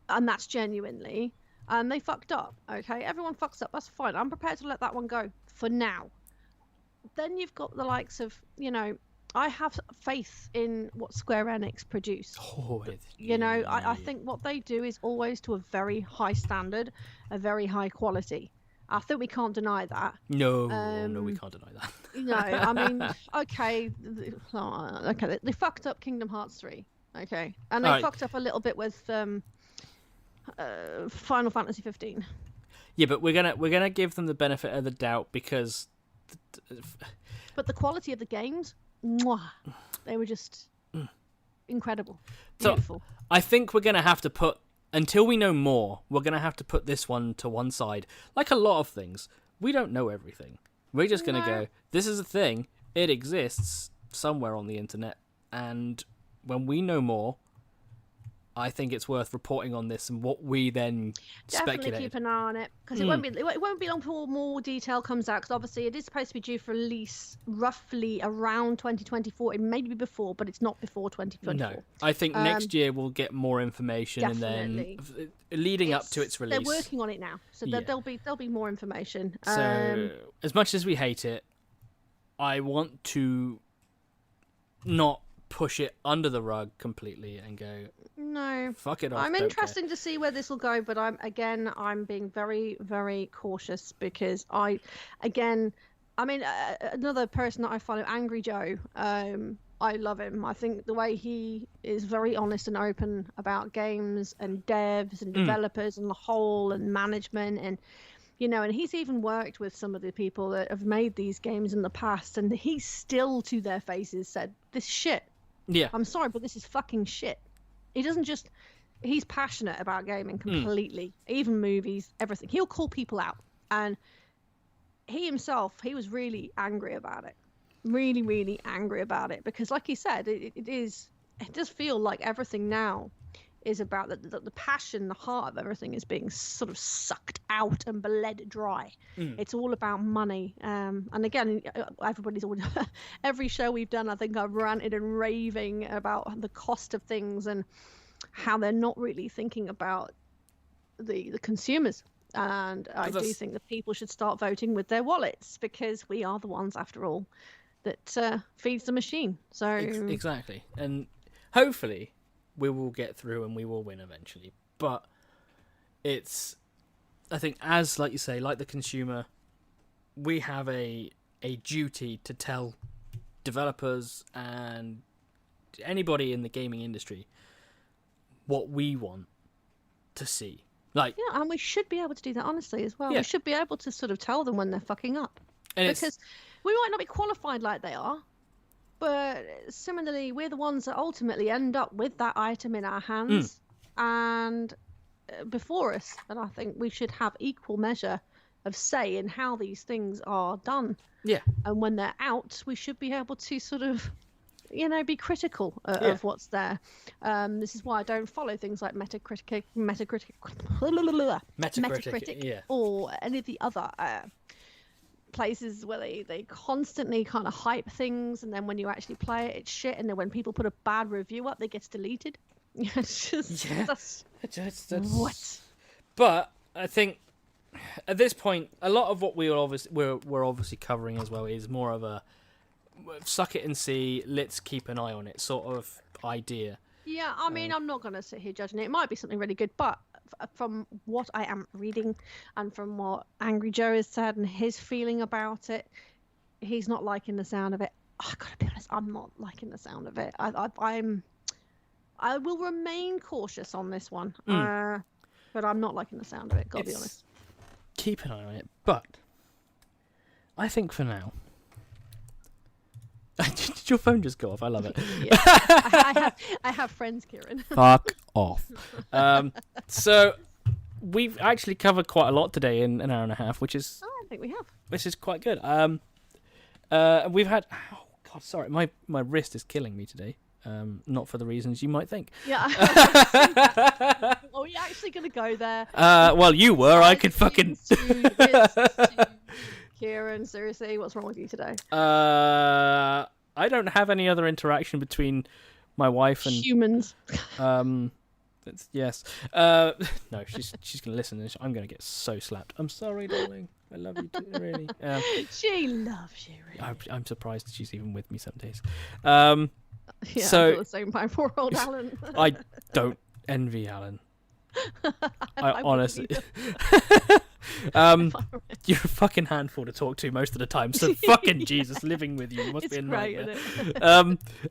and that's genuinely. And they fucked up. Okay, everyone fucks up. That's fine. I'm prepared to let that one go for now. Then you've got the likes of, I have faith in what Square Enix produce. I think what they do is always to a very high standard, a very high quality. I think we can't deny that. No, we can't deny that. I mean, okay, they fucked up Kingdom Hearts 3, okay, and they fucked up a little bit with Final Fantasy 15. Yeah, but we're gonna give them the benefit of the doubt because. But the quality of the games, they were just incredible, beautiful. So I think we're gonna have to put. Until we know more, we're going to have to put this one to one side. Like a lot of things, we don't know everything. We're just going to go, this is a thing, it exists somewhere on the internet, and when we know more, I think it's worth reporting on this and what we then speculate. Definitely keep an eye on it, because it won't be long before more detail comes out, because obviously it is supposed to be due for release roughly around 2024. It may be before, but it's not before 2024. No, I think next year we'll get more information, definitely. And then leading up to its release. They're working on it now, so there'll be more information. So as much as we hate it, I want to not push it under the rug completely and go, no, fuck it off. I'm interested to see where this will go, but I'm being very, very cautious because another person that I follow, Angry Joe, I love him. I think the way he is very honest and open about games and devs and developers and the whole and management and and he's even worked with some of the people that have made these games in the past, and he still to their faces said, "This is shit. Yeah, I'm sorry, but this is fucking shit." He doesn't just... He's passionate about gaming completely. Even movies, everything. He'll call people out. And he himself, he was really angry about it. Really, really angry about it. Because like he said, it does feel like everything now is about the passion, the heart of everything is being sort of sucked out and bled dry. It's all about money. And again, everybody's always... every show we've done, I think I've ranted and raving about the cost of things and how they're not really thinking about the consumers. And I do think that people should start voting with their wallets, because we are the ones, after all, that feeds the machine. So exactly. And hopefully we will get through and we will win eventually. But it's, I think, as like you say, like the consumer, we have a duty to tell developers and anybody in the gaming industry what we want to see. Like, yeah, and we should be able to do that honestly as well. Yeah. We should be able to sort of tell them when they're fucking up. And because we might not be qualified like they are, but similarly, we're the ones that ultimately end up with that item in our hands and before us. And I think we should have equal measure of say in how these things are done. Yeah. And when they're out, we should be able to sort of, be critical of what's there. This is why I don't follow things like Metacritic, yeah, or any of the other places where they constantly kind of hype things, and then when you actually play it, it's shit, and then when people put a bad review up, it gets deleted. It's just that's what. But I think at this point, a lot of what we're obviously covering as well is more of a suck it and see, let's keep an eye on it sort of idea. Yeah, I mean, I'm not going to sit here judging it. It might be something really good, but from what I am reading and from what Angry Joe has said and his feeling about it, he's not liking the sound of it. I gotta be honest, I'm not liking the sound of it. I will remain cautious on this one, but I'm not liking the sound of it. Gotta be honest. Keep an eye on it, but I think for now, Did your phone just go off? I love it. Yeah. I have friends, Kieran. Fuck off. So we've actually covered quite a lot today in an hour and a half, which is I think we have. Which is quite good. We've had. Oh God, sorry, my wrist is killing me today. Not for the reasons you might think. Yeah. Are we actually going to go there? Well, you were. I could fucking. Kieran, seriously, what's wrong with you today? I don't have any other interaction between my wife and humans. Yes. No, she's gonna listen, and I'm gonna get so slapped. I'm sorry, darling. I love you too, really. She loves you. Really. I'm surprised she's even with me some days. Yeah, so I feel the same by poor old Alan. I don't envy Alan. I honestly. You're a fucking handful to talk to most of the time, so fucking Jesus, living with you must be a nightmare.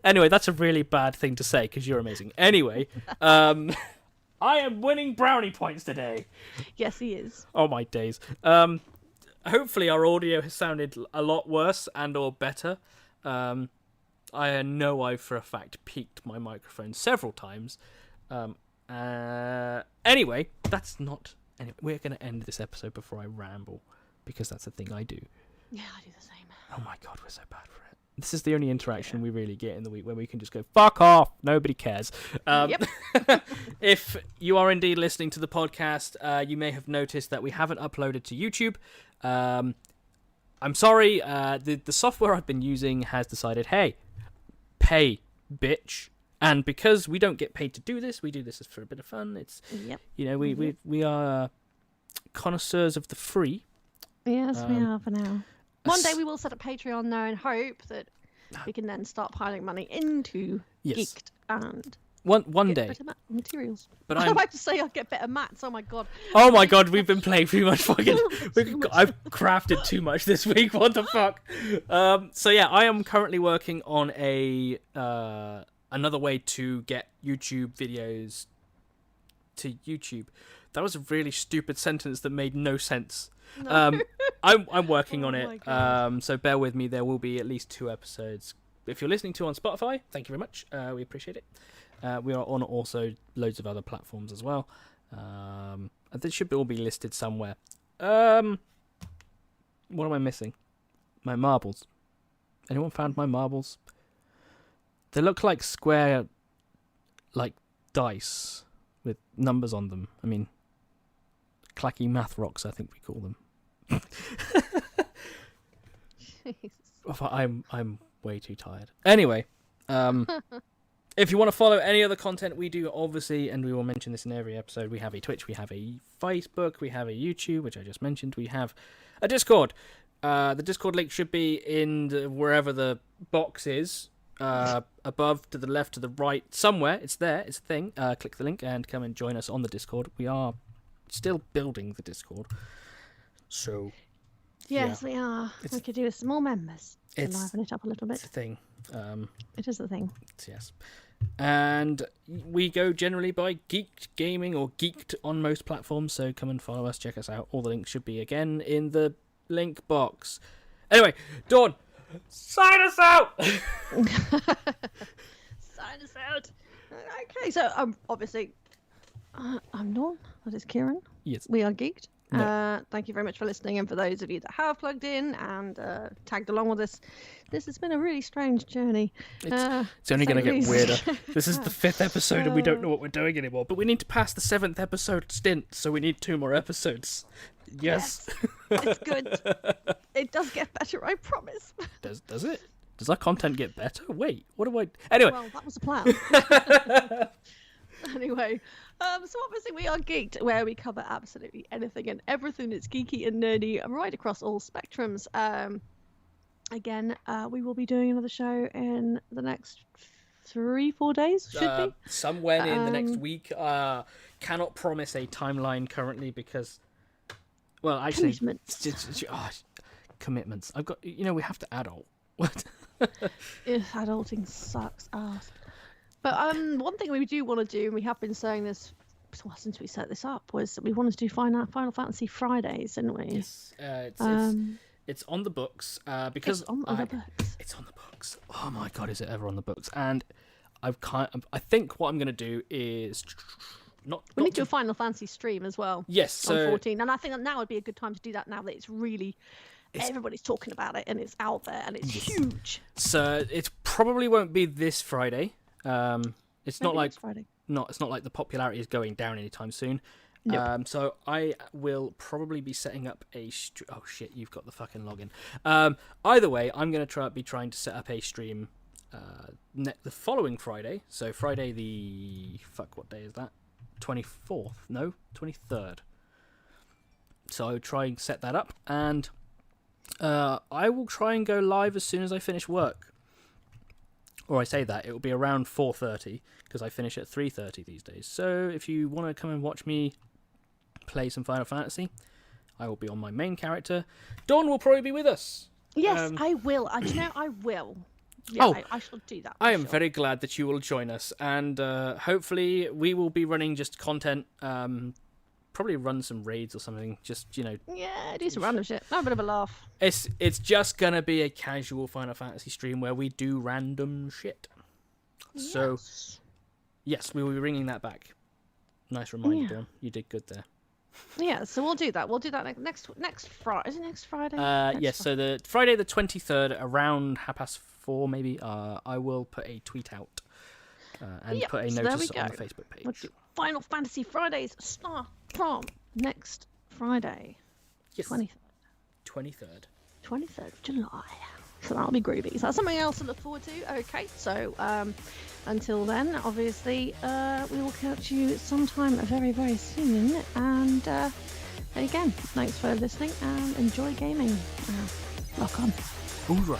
Anyway, that's a really bad thing to say because you're amazing. Anyway, I am winning brownie points today. Yes, he is. Oh my days. Hopefully our audio has sounded a lot worse and or better. I know I for a fact peaked my microphone several times. Anyway, that's not. Anyway, we're going to end this episode before I ramble, because that's the thing I do. Yeah, I do the same. Oh my God, we're so bad for it. This is the only interaction we really get in the week where we can just go, fuck off, nobody cares. Yep. If you are indeed listening to the podcast, you may have noticed that we haven't uploaded to YouTube. I'm sorry, the software I've been using has decided, hey, pay, bitch. And because we don't get paid to do this, we do this for a bit of fun. It's, we are connoisseurs of the free. Yes, we are for now. One day we will set up Patreon though and hope that we can then start piling money into Geeked and one day better materials. But I'm about to say I'll get better mats. Oh my God. Oh my God, we've been playing too much fucking. I've crafted too much this week. What the fuck? So yeah, I am currently working on another way to get YouTube videos to YouTube. That was a really stupid sentence that made no sense. No. I'm working on it. So bear with me. There will be at least 2 episodes. If you're listening to on Spotify, thank you very much. We appreciate it. We are on also loads of other platforms as well. They should all be listed somewhere. What am I missing? My marbles. Anyone found my marbles? They look like square, like dice with numbers on them. I mean, clacky math rocks, I think we call them. I'm way too tired. Anyway, if you want to follow any other content we do, obviously, and we will mention this in every episode, we have a Twitch, we have a Facebook, we have a YouTube, which I just mentioned, we have a Discord. The Discord link should be in wherever the box is. Above, to the left, to the right, somewhere. It's there. It's a thing. Click the link and come and join us on the Discord. We are still building the Discord. So, yes, we are. We could do with some more members to liven it up a little bit. It's a thing. It is a thing. Yes. And we go generally by Geeked Gaming or Geeked on most platforms. So come and follow us. Check us out. All the links should be again in the link box. Anyway, Dawn. Sign us out! Sign us out. Okay, so obviously, I'm Dawn. That is Kieran. Yes. We are Geeked. No. Thank you very much for listening, and for those of you that have plugged in and tagged along with us, this has been a really strange journey. It's only going to get weirder. This is the 5th episode, and we don't know what we're doing anymore. But we need to pass the 7th episode stint, so we need 2 more episodes. Yes. It's good. It does get better, I promise. Does it? Does our content get better? Wait, what do I... Anyway. Well, that was the plan. Anyway, so obviously we are Geeked, where we cover absolutely anything and everything that's geeky and nerdy right across all spectrums. Again, we will be doing another show in the next 3-4 days, should be. Somewhere in the next week. Cannot promise a timeline currently because... Well, actually... Commitments. I've got... we have to adult. What? Adulting sucks ass. But one thing we do want to do, and we have been saying this since we set this up, was that we wanted to do Final Fantasy Fridays, didn't we? Yes. It's on the books because it's on the books. It's on the books. books. Oh my god, is it ever on the books? And I think what I'm going to do is we need to do a Final Fantasy stream as well. Yes, on 14, and I think that now would be a good time to do that. Now that everybody's talking about it and it's out there and it's huge. So it probably won't be this Friday. It's not like the popularity is going down anytime soon. Nope. So I will probably be setting up a oh shit, you've got the fucking login. Either way, I'm going to be trying to set up a stream the following Friday. So Friday what day is that? 24th? No, 23rd. So I'll try and set that up, and I will try and go live as soon as I finish work. Or I say that, it will be around 4:30, because I finish at 3:30 these days. So if you want to come and watch me play some Final Fantasy, I will be on my main character. Dawn will probably be with us. Yes, I will. I will. Yeah, I shall do that. I am very glad that you will join us, and hopefully we will be running just content. Probably run some raids or something. Just Yeah, do some random shit. Have a bit of a laugh. It's just gonna be a casual Final Fantasy stream where we do random shit. Yes. So yes, we will be bringing that back. Nice reminder, Dawn. You did good there. Yeah, so we'll do that. We'll do that next Friday. Is it next Friday? Yes. So the Friday the 23rd around 4:30 maybe. I will put a tweet out and put a notice on the Facebook page. We'll do Final Fantasy Fridays start from next Friday. Yes. 23rd of July. So that'll be groovy. So that's something else to look forward to. Okay, so until then, obviously, we will catch you sometime very, very soon. And again, thanks for listening and enjoy gaming. Lock on. Hoorah.